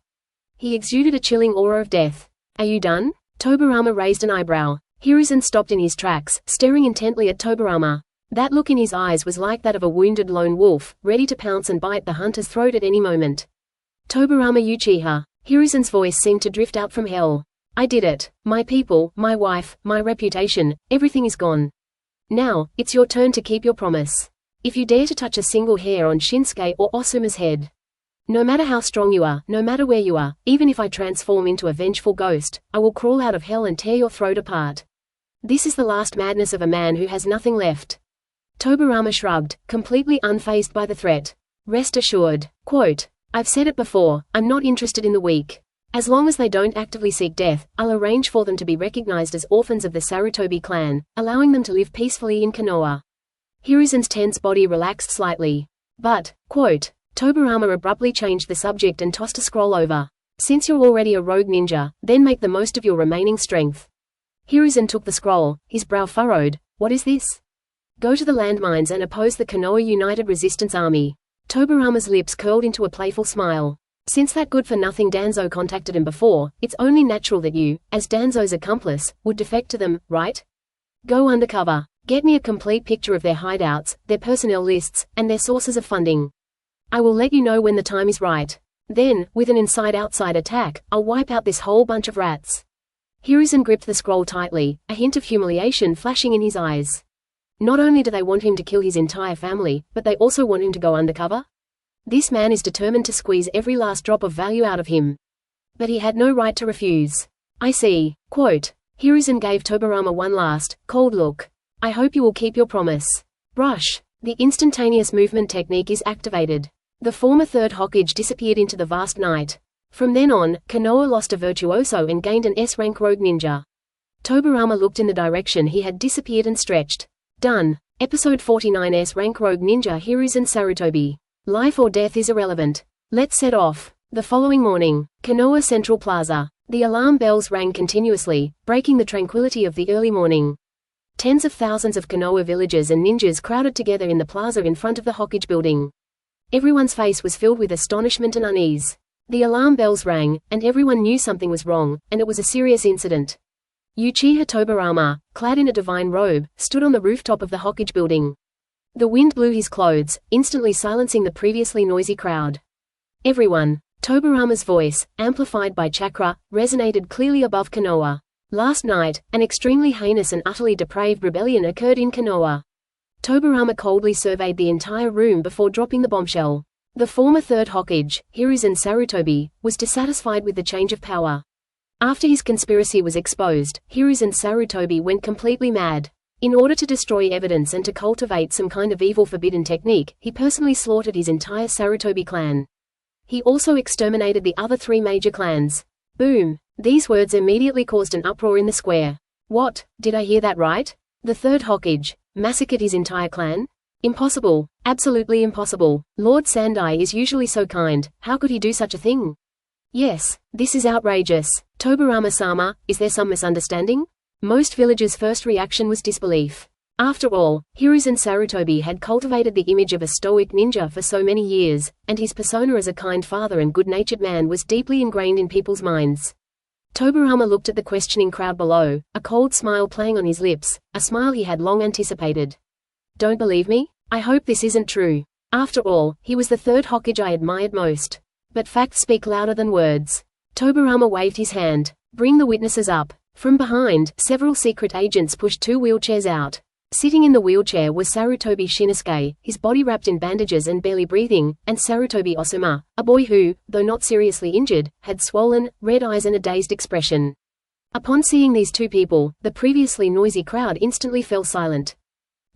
He exuded a chilling aura of death. "Are you done?" Tobirama raised an eyebrow. Hiruzen stopped in his tracks, staring intently at Tobirama. That look in his eyes was like that of a wounded lone wolf, ready to pounce and bite the hunter's throat at any moment. "Tobirama Uchiha." Hiruzen's voice seemed to drift out from hell. "I did it. My people, my wife, my reputation, everything is gone. Now, it's your turn to keep your promise. If you dare to touch a single hair on Shinsuke or Osuma's head, no matter how strong you are, no matter where you are, even if I transform into a vengeful ghost, I will crawl out of hell and tear your throat apart. This is the last madness of a man who has nothing left." Tobirama shrugged, completely unfazed by the threat. "Rest assured." Quote, "I've said it before, I'm not interested in the weak. As long as they don't actively seek death, I'll arrange for them to be recognized as orphans of the Sarutobi clan, allowing them to live peacefully in Konoha." Hiruzen's tense body relaxed slightly. "But," quote, Tobirama abruptly changed the subject and tossed a scroll over. "Since you're already a rogue ninja, then make the most of your remaining strength." Hiruzen took the scroll, his brow furrowed. "What is this?" "Go to the landmines and oppose the Konoha United Resistance Army." Tobirama's lips curled into a playful smile. Since that good-for-nothing Danzo contacted him before, it's only natural that you, as Danzo's accomplice, would defect to them, right? Go undercover. Get me a complete picture of their hideouts, their personnel lists, and their sources of funding. I will let you know when the time is right. Then, with an inside-outside attack, I'll wipe out this whole bunch of rats. Hiruzen gripped the scroll tightly, a hint of humiliation flashing in his eyes. Not only do they want him to kill his entire family, but they also want him to go undercover? This man is determined to squeeze every last drop of value out of him. But he had no right to refuse. I see. Quote. Hiruzen gave Tobirama one last, cold look. I hope you will keep your promise. Brush. The instantaneous movement technique is activated. The former third Hokage disappeared into the vast night. From then on, Konoha lost a virtuoso and gained an S-rank rogue ninja. Tobirama looked in the direction he had disappeared and stretched. Done. Episode 49 S-rank rogue ninja Hiruzen Sarutobi. Life or death is irrelevant. Let's set off. The following morning, Konoha Central Plaza. The alarm bells rang continuously, breaking the tranquility of the early morning. Tens of thousands of Konoha villagers and ninjas crowded together in the plaza in front of the Hokage building. Everyone's face was filled with astonishment and unease. The alarm bells rang, and everyone knew something was wrong, and it was a serious incident. Uchiha Tobirama, clad in a divine robe, stood on the rooftop of the Hokage building. The wind blew his clothes, instantly silencing the previously noisy crowd. Everyone. Tobirama's voice, amplified by chakra, resonated clearly above Konoha. Last night, an extremely heinous and utterly depraved rebellion occurred in Konoha. Tobirama coldly surveyed the entire room before dropping the bombshell. The former third Hokage, Hiruzen Sarutobi, was dissatisfied with the change of power. After his conspiracy was exposed, Hiruzen Sarutobi went completely mad. In order to destroy evidence and to cultivate some kind of evil forbidden technique, he personally slaughtered his entire Sarutobi clan. He also exterminated the other three major clans. Boom! These words immediately caused an uproar in the square. What? Did I hear that right? The third Hokage massacred his entire clan? Impossible. Absolutely impossible. Lord Sandai is usually so kind, how could he do such a thing? Yes, this is outrageous. Tobirama-sama, is there some misunderstanding? Most villagers' first reaction was disbelief. After all, Hiruzen Sarutobi had cultivated the image of a stoic ninja for so many years, and his persona as a kind father and good-natured man was deeply ingrained in people's minds. Tobirama looked at the questioning crowd below, a cold smile playing on his lips, a smile he had long anticipated. Don't believe me? I hope this isn't true. After all, he was the third Hokage I admired most. But facts speak louder than words. Tobirama waved his hand. Bring the witnesses up. From behind, several secret agents pushed two wheelchairs out. Sitting in the wheelchair was Sarutobi Shinosuke, his body wrapped in bandages and barely breathing, and Sarutobi Osuma, a boy who, though not seriously injured, had swollen, red eyes and a dazed expression. Upon seeing these two people, the previously noisy crowd instantly fell silent.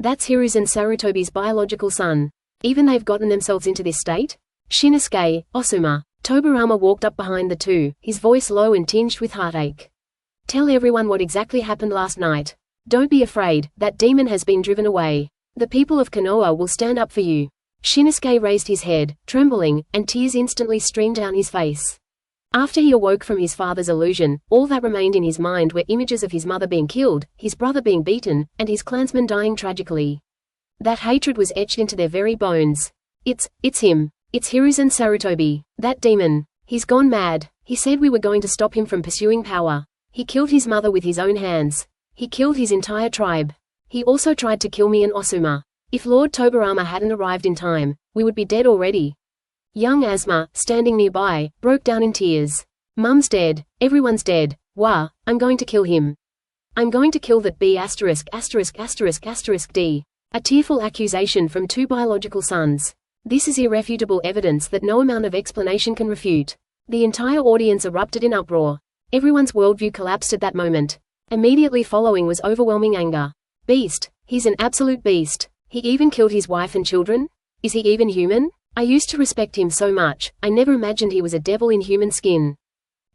That's Hiruzen Sarutobi's biological son. Even they've gotten themselves into this state? Shinosuke, Osuma. Tobirama walked up behind the two, his voice low and tinged with heartache. Tell everyone what exactly happened last night. Don't be afraid, that demon has been driven away. The people of Konoha will stand up for you. Shinosuke raised his head, trembling, and tears instantly streamed down his face. After he awoke from his father's illusion, all that remained in his mind were images of his mother being killed, his brother being beaten, and his clansmen dying tragically. That hatred was etched into their very bones. It's him. It's Hiruzen Sarutobi. That demon. He's gone mad. He said we were going to stop him from pursuing power. He killed his mother with his own hands. He killed his entire tribe. He also tried to kill me and Osuma. If Lord Tobirama hadn't arrived in time, we would be dead already. Young Asuma, standing nearby, broke down in tears. Mum's dead. Everyone's dead. Wah, I'm going to kill him. I'm going to kill that B*************. A tearful accusation from two biological sons. This is irrefutable evidence that no amount of explanation can refute. The entire audience erupted in uproar. Everyone's worldview collapsed at that moment. Immediately following was overwhelming anger. Beast. He's an absolute beast. He even killed his wife and children? Is he even human? I used to respect him so much, I never imagined he was a devil in human skin.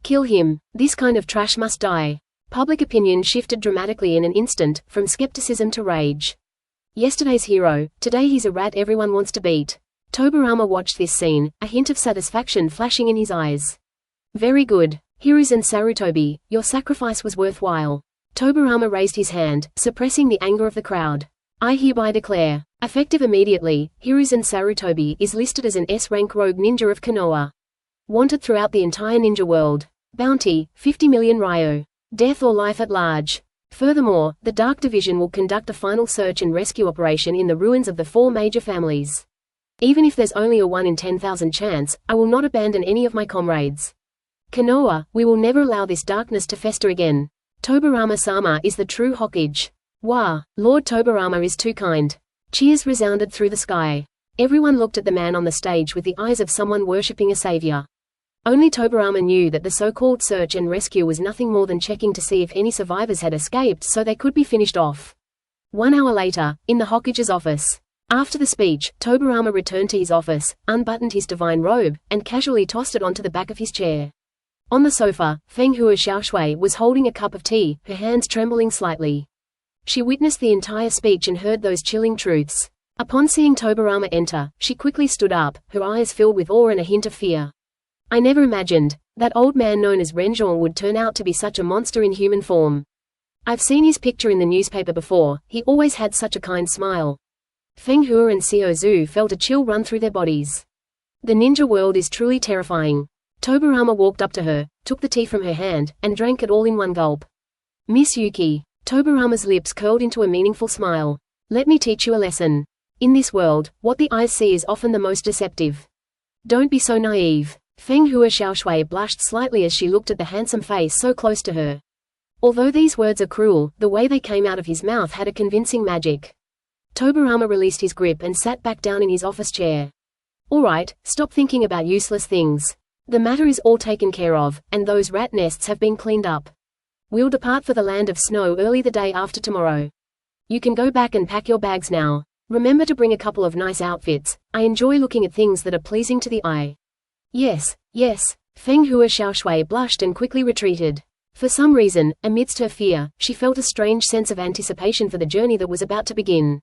Kill him. This kind of trash must die. Public opinion shifted dramatically in an instant, from skepticism to rage. Yesterday's hero, today he's a rat everyone wants to beat. Tobirama watched this scene, a hint of satisfaction flashing in his eyes. Very good. Hiruzen Sarutobi, your sacrifice was worthwhile. Tobirama raised his hand, suppressing the anger of the crowd. I hereby declare, effective immediately, Hiruzen Sarutobi is listed as an S-rank rogue ninja of Konoha. Wanted throughout the entire ninja world. Bounty, 50 million ryo. Death or life at large. Furthermore, the Dark Division will conduct a final search and rescue operation in the ruins of the 4 major families. Even if there's only a 1 in 10,000 chance, I will not abandon any of my comrades. Konoha, we will never allow this darkness to fester again. Tobirama-sama is the true Hokage. Wah, Lord Tobirama is too kind. Cheers resounded through the sky. Everyone looked at the man on the stage with the eyes of someone worshipping a savior. Only Tobirama knew that the so-called search and rescue was nothing more than checking to see if any survivors had escaped so they could be finished off. 1 hour later, in the Hokage's office. After the speech, Tobirama returned to his office, unbuttoned his divine robe, and casually tossed it onto the back of his chair. On the sofa, Feng Hua Xiaoshui was holding a cup of tea, her hands trembling slightly. She witnessed the entire speech and heard those chilling truths. Upon seeing Tobirama enter, she quickly stood up, her eyes filled with awe and a hint of fear. I never imagined that old man known as Renjong would turn out to be such a monster in human form. I've seen his picture in the newspaper before, he always had such a kind smile. Feng Hua and Xiao Zhu felt a chill run through their bodies. The ninja world is truly terrifying. Tobirama walked up to her, took the tea from her hand, and drank it all in one gulp. Miss Yuki. Tobirama's lips curled into a meaningful smile. Let me teach you a lesson. In this world, what the eyes see is often the most deceptive. Don't be so naive. Feng Hua Xiaoshui blushed slightly as she looked at the handsome face so close to her. Although these words are cruel, the way they came out of his mouth had a convincing magic. Tobirama released his grip and sat back down in his office chair. Alright, stop thinking about useless things. The matter is all taken care of, and those rat nests have been cleaned up. We'll depart for the land of snow early the day after tomorrow. You can go back and pack your bags now. Remember to bring a couple of nice outfits. I enjoy looking at things that are pleasing to the eye. Yes, yes. Feng Hua Xiaoshui blushed and quickly retreated. For some reason, amidst her fear, she felt a strange sense of anticipation for the journey that was about to begin.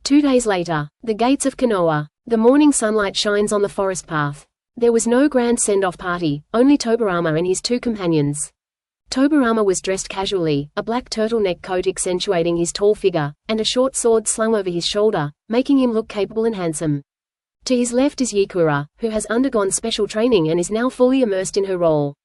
2 days later, the gates of Konoha. The morning sunlight shines on the forest path. There was no grand send-off party, only Tobirama and his 2 companions. Tobirama was dressed casually, a black turtleneck coat accentuating his tall figure, and a short sword slung over his shoulder, making him look capable and handsome. To his left is Yukura, who has undergone special training and is now fully immersed in her role.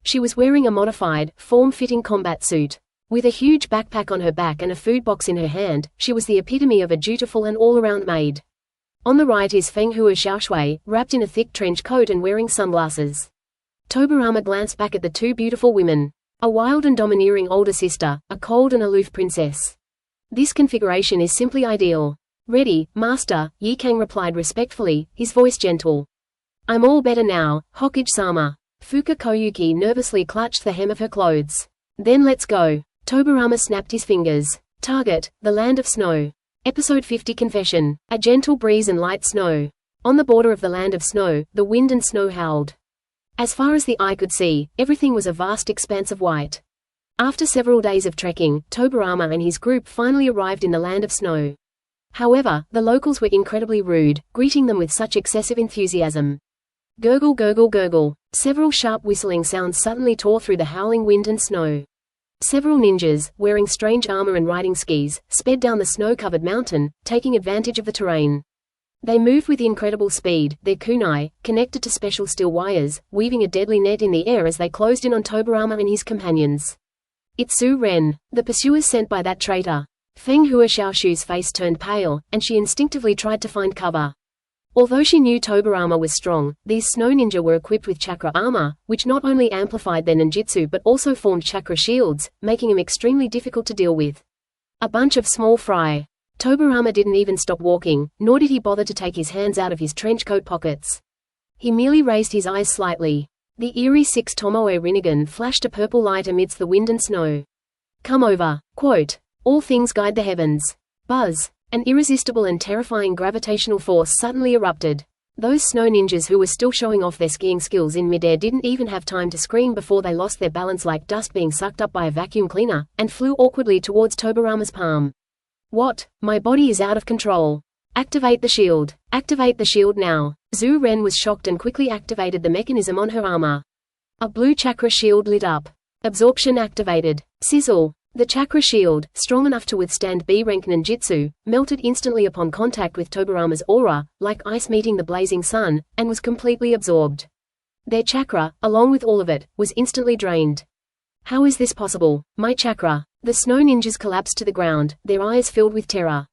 She was wearing a modified, form-fitting combat suit. With a huge backpack on her back and a food box in her hand, she was the epitome of a dutiful and all-around maid. On the right is Feng Hua Xiaoshui, wrapped in a thick trench coat and wearing sunglasses. Tobirama glanced back at the 2 beautiful women. A wild and domineering older sister, a cold and aloof princess. This configuration is simply ideal. Ready, master, Yi Kang replied respectfully, his voice gentle. I'm all better now, Hokage-sama. Fuka Koyuki nervously clutched the hem of her clothes. Then let's go. Tobirama snapped his fingers. Target, the land of snow. Episode 50 Confession. A gentle breeze and light snow. On the border of the land of snow, the wind and snow howled. As far as the eye could see, everything was a vast expanse of white. After several days of trekking, Tobirama and his group finally arrived in the land of snow. However, the locals were incredibly rude, greeting them with such excessive enthusiasm. Gurgle gurgle gurgle. Several sharp whistling sounds suddenly tore through the howling wind and snow. Several ninjas, wearing strange armor and riding skis, sped down the snow-covered mountain, taking advantage of the terrain. They moved with incredible speed, their kunai, connected to special steel wires, weaving a deadly net in the air as they closed in on Tobirama and his companions. It's Su Ren, the pursuers sent by that traitor. Feng Hua Xiaoshui's face turned pale, and she instinctively tried to find cover. Although she knew Tobirama was strong, these snow ninja were equipped with chakra armor, which not only amplified their ninjutsu but also formed chakra shields, making them extremely difficult to deal with. A bunch of small fry. Tobirama didn't even stop walking, nor did he bother to take his hands out of his trench coat pockets. He merely raised his eyes slightly. The eerie 6 Tomoe Rinnegan flashed a purple light amidst the wind and snow. Come over. Quote. All things guide the heavens. Buzz. An irresistible and terrifying gravitational force suddenly erupted. Those snow ninjas who were still showing off their skiing skills in midair didn't even have time to scream before they lost their balance like dust being sucked up by a vacuum cleaner, and flew awkwardly towards Tobirama's palm. What? My body is out of control. Activate the shield. Activate the shield now. Zhu Ren was shocked and quickly activated the mechanism on her armor. A blue chakra shield lit up. Absorption activated. Sizzle. The chakra shield, strong enough to withstand B-rank ninjutsu, melted instantly upon contact with Tobirama's aura, like ice meeting the blazing sun, and was completely absorbed. Their chakra, along with all of it, was instantly drained. How is this possible? My chakra. The snow ninjas collapsed to the ground, their eyes filled with terror.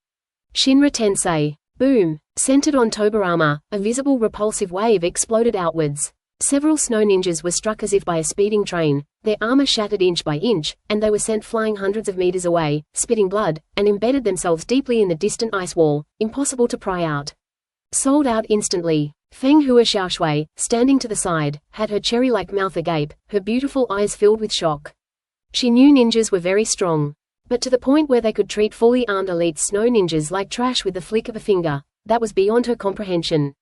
Shinra Tensei. Boom. Centered on Tobirama, a visible repulsive wave exploded outwards. Several snow ninjas were struck as if by a speeding train, their armor shattered inch by inch, and they were sent flying hundreds of meters away, spitting blood, and embedded themselves deeply in the distant ice wall, impossible to pry out. Sold out instantly. Feng Hua Xiaoshui, standing to the side, had her cherry-like mouth agape, her beautiful eyes filled with shock. She knew ninjas were very strong. But to the point where they could treat fully armed elite snow ninjas like trash with the flick of a finger, that was beyond her comprehension.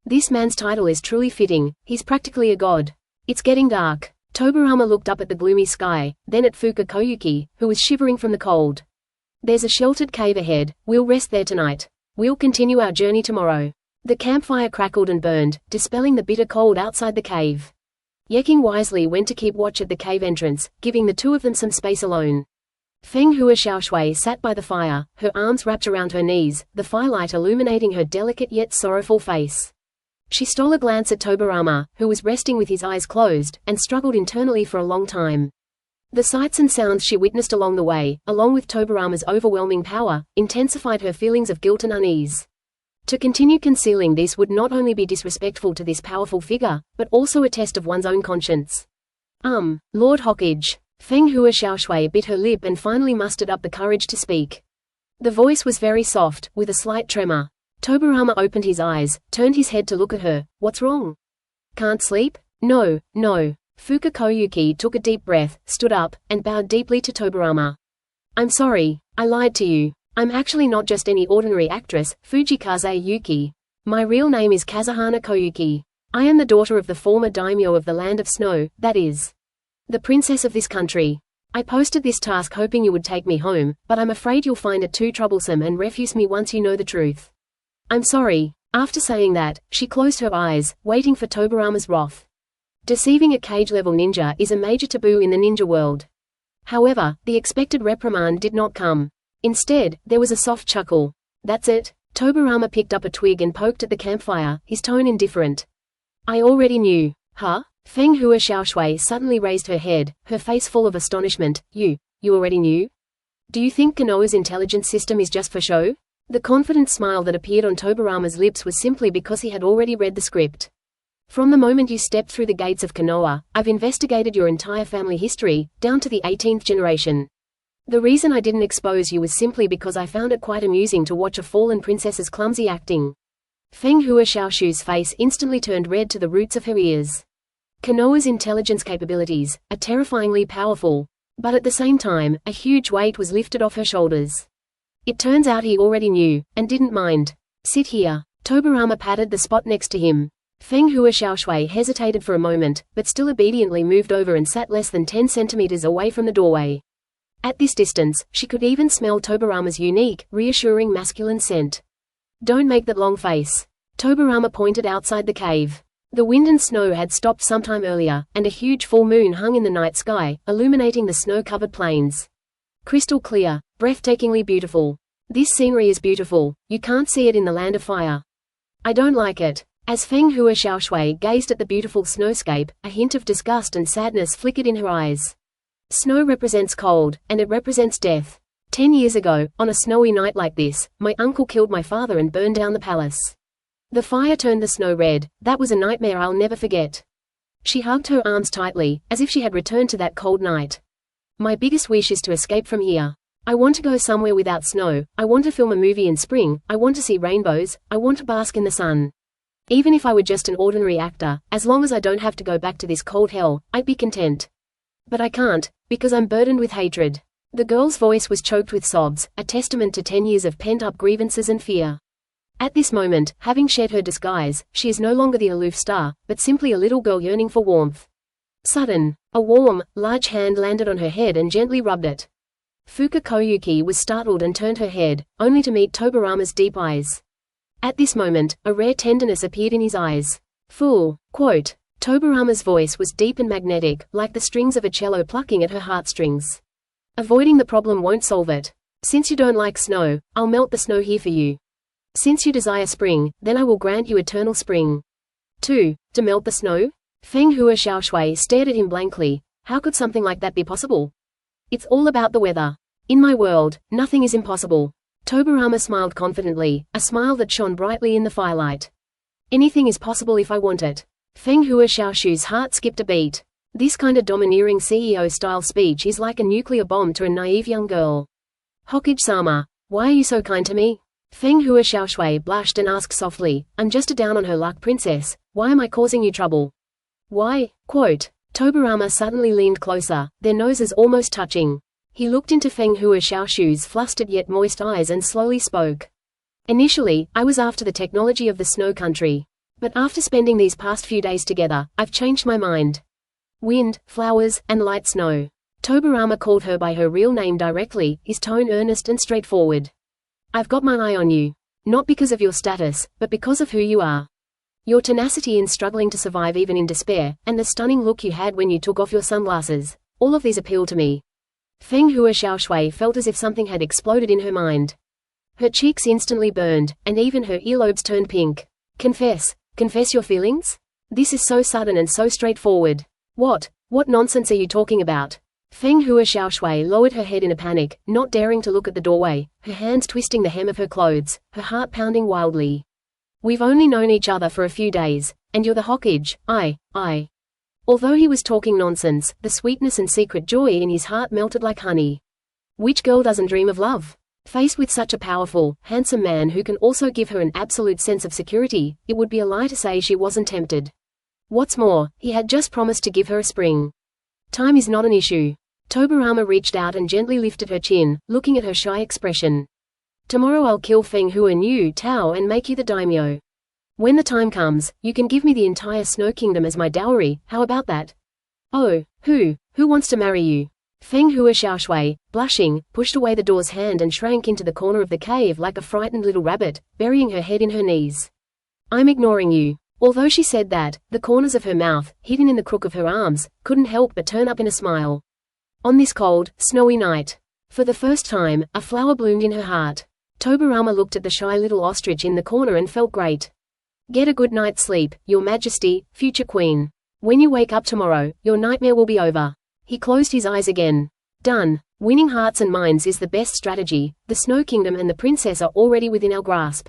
This man's title is truly fitting, he's practically a god. It's getting dark. Tobirama looked up at the gloomy sky, then at Fuka Koyuki, who was shivering from the cold. There's a sheltered cave ahead, we'll rest there tonight. We'll continue our journey tomorrow. The campfire crackled and burned, dispelling the bitter cold outside the cave. Yeking wisely went to keep watch at the cave entrance, giving the two of them some space alone. Feng Hua Xiaoshui sat by the fire, her arms wrapped around her knees, the firelight illuminating her delicate yet sorrowful face. She stole a glance at Tobirama, who was resting with his eyes closed, and struggled internally for a long time. The sights and sounds she witnessed along the way, along with Tobirama's overwhelming power, intensified her feelings of guilt and unease. To continue concealing this would not only be disrespectful to this powerful figure, but also a test of one's own conscience. Lord Hokage. Feng Hua Xiaoshui bit her lip and finally mustered up the courage to speak. The voice was very soft, with a slight tremor. Tobirama opened his eyes, turned his head to look at her. What's wrong? Can't sleep? No. Fuka Koyuki took a deep breath, stood up, and bowed deeply to Tobirama. I'm sorry, I lied to you. I'm actually not just any ordinary actress, Fujikaze Yuki. My real name is Kazuhana Koyuki. I am the daughter of the former daimyo of the Land of Snow, that is, the princess of this country. I posted this task hoping you would take me home, but I'm afraid you'll find it too troublesome and refuse me once you know the truth. I'm sorry. After saying that, she closed her eyes, waiting for Tobirama's wrath. Deceiving a cage-level ninja is a major taboo in the ninja world. However, the expected reprimand did not come. Instead, there was a soft chuckle. That's it. Tobirama picked up a twig and poked at the campfire, his tone indifferent. I already knew. Huh? Feng Hua Xiaoshui suddenly raised her head, her face full of astonishment. You already knew? Do you think Konoha's intelligence system is just for show? The confident smile that appeared on Tobirama's lips was simply because he had already read the script. From the moment you stepped through the gates of Konoha, I've investigated your entire family history, down to the 18th generation. The reason I didn't expose you was simply because I found it quite amusing to watch a fallen princess's clumsy acting. Feng Hua Xiaoshui's face instantly turned red to the roots of her ears. Konoha's intelligence capabilities are terrifyingly powerful, but at the same time, a huge weight was lifted off her shoulders. It turns out he already knew, and didn't mind. Sit here. Tobirama patted the spot next to him. Feng Hua Xiaoshui hesitated for a moment, but still obediently moved over and sat less than 10 centimeters away from the doorway. At this distance, she could even smell Tobirama's unique, reassuring masculine scent. Don't make that long face. Tobirama pointed outside the cave. The wind and snow had stopped sometime earlier, and a huge full moon hung in the night sky, illuminating the snow-covered plains. Crystal clear, breathtakingly beautiful. This scenery is beautiful, you can't see it in the Land of Fire. I don't like it. As Feng Hua Xiaoshui gazed at the beautiful snowscape, a hint of disgust and sadness flickered in her eyes. Snow represents cold, and it represents death. 10 years ago, on a snowy night like this, my uncle killed my father and burned down the palace. The fire turned the snow red. That was a nightmare I'll never forget. She hugged her arms tightly, as if she had returned to that cold night. My biggest wish is to escape from here. I want to go somewhere without snow, I want to film a movie in spring, I want to see rainbows, I want to bask in the sun. Even if I were just an ordinary actor, as long as I don't have to go back to this cold hell, I'd be content. But I can't, because I'm burdened with hatred. The girl's voice was choked with sobs, a testament to 10 years of pent-up grievances and fear. At this moment, having shed her disguise, she is no longer the aloof star, but simply a little girl yearning for warmth. Sudden, a warm, large hand landed on her head and gently rubbed it. Fuka Koyuki was startled and turned her head, only to meet Tobirama's deep eyes. At this moment, a rare tenderness appeared in his eyes. Fool, quote. Tobirama's voice was deep and magnetic, like the strings of a cello plucking at her heartstrings. Avoiding the problem won't solve it. Since you don't like snow, I'll melt the snow here for you. Since you desire spring, then I will grant you eternal spring. 2. To melt the snow? Feng Hua Xiaoshui stared at him blankly. How could something like that be possible? It's all about the weather. In my world, nothing is impossible. Tobirama smiled confidently, a smile that shone brightly in the firelight. Anything is possible if I want it. Feng Hua Xiaoshu's heart skipped a beat. This kind of domineering CEO-style speech is like a nuclear bomb to a naive young girl. Hokage-sama, why are you so kind to me? Feng Hua Xiaoshui blushed and asked softly, I'm just a down-on-her-luck princess, why am I causing you trouble? Why? Quote. Tobirama suddenly leaned closer, their noses almost touching. He looked into Feng Hua Xiaoshu's flustered yet moist eyes and slowly spoke. Initially, I was after the technology of the snow country. But after spending these past few days together, I've changed my mind. Wind, flowers, and light snow. Tobirama called her by her real name directly, his tone earnest and straightforward. I've got my eye on you. Not because of your status, but because of who you are. Your tenacity in struggling to survive even in despair, and the stunning look you had when you took off your sunglasses, all of these appeal to me. Feng Hua Xiaoshui felt as if something had exploded in her mind. Her cheeks instantly burned, and even her earlobes turned pink. Confess your feelings? This is so sudden and so straightforward. What nonsense are you talking about? Feng Hua Xiaoshui lowered her head in a panic, not daring to look at the doorway, her hands twisting the hem of her clothes, her heart pounding wildly. We've only known each other for a few days, and you're the Hokage, I. Although he was talking nonsense, the sweetness and secret joy in his heart melted like honey. Which girl doesn't dream of love? Faced with such a powerful, handsome man who can also give her an absolute sense of security, it would be a lie to say she wasn't tempted. What's more, he had just promised to give her a spring. Time is not an issue. Tobirama reached out and gently lifted her chin, looking at her shy expression. Tomorrow I'll kill Feng Hua New Tao and make you the daimyo. When the time comes, you can give me the entire Snow Kingdom as my dowry, how about that? Oh, who wants to marry you? Feng Hua Xiaoshui, blushing, pushed away the door's hand and shrank into the corner of the cave like a frightened little rabbit, burying her head in her knees. I'm ignoring you. Although she said that, the corners of her mouth, hidden in the crook of her arms, couldn't help but turn up in a smile. On this cold, snowy night, for the first time, a flower bloomed in her heart. Tobirama looked at the shy little ostrich in the corner and felt great. Get a good night's sleep, Your Majesty, future queen. When you wake up tomorrow, your nightmare will be over. He closed his eyes again. Done. Winning hearts and minds is the best strategy. The Snow Kingdom and the princess are already within our grasp.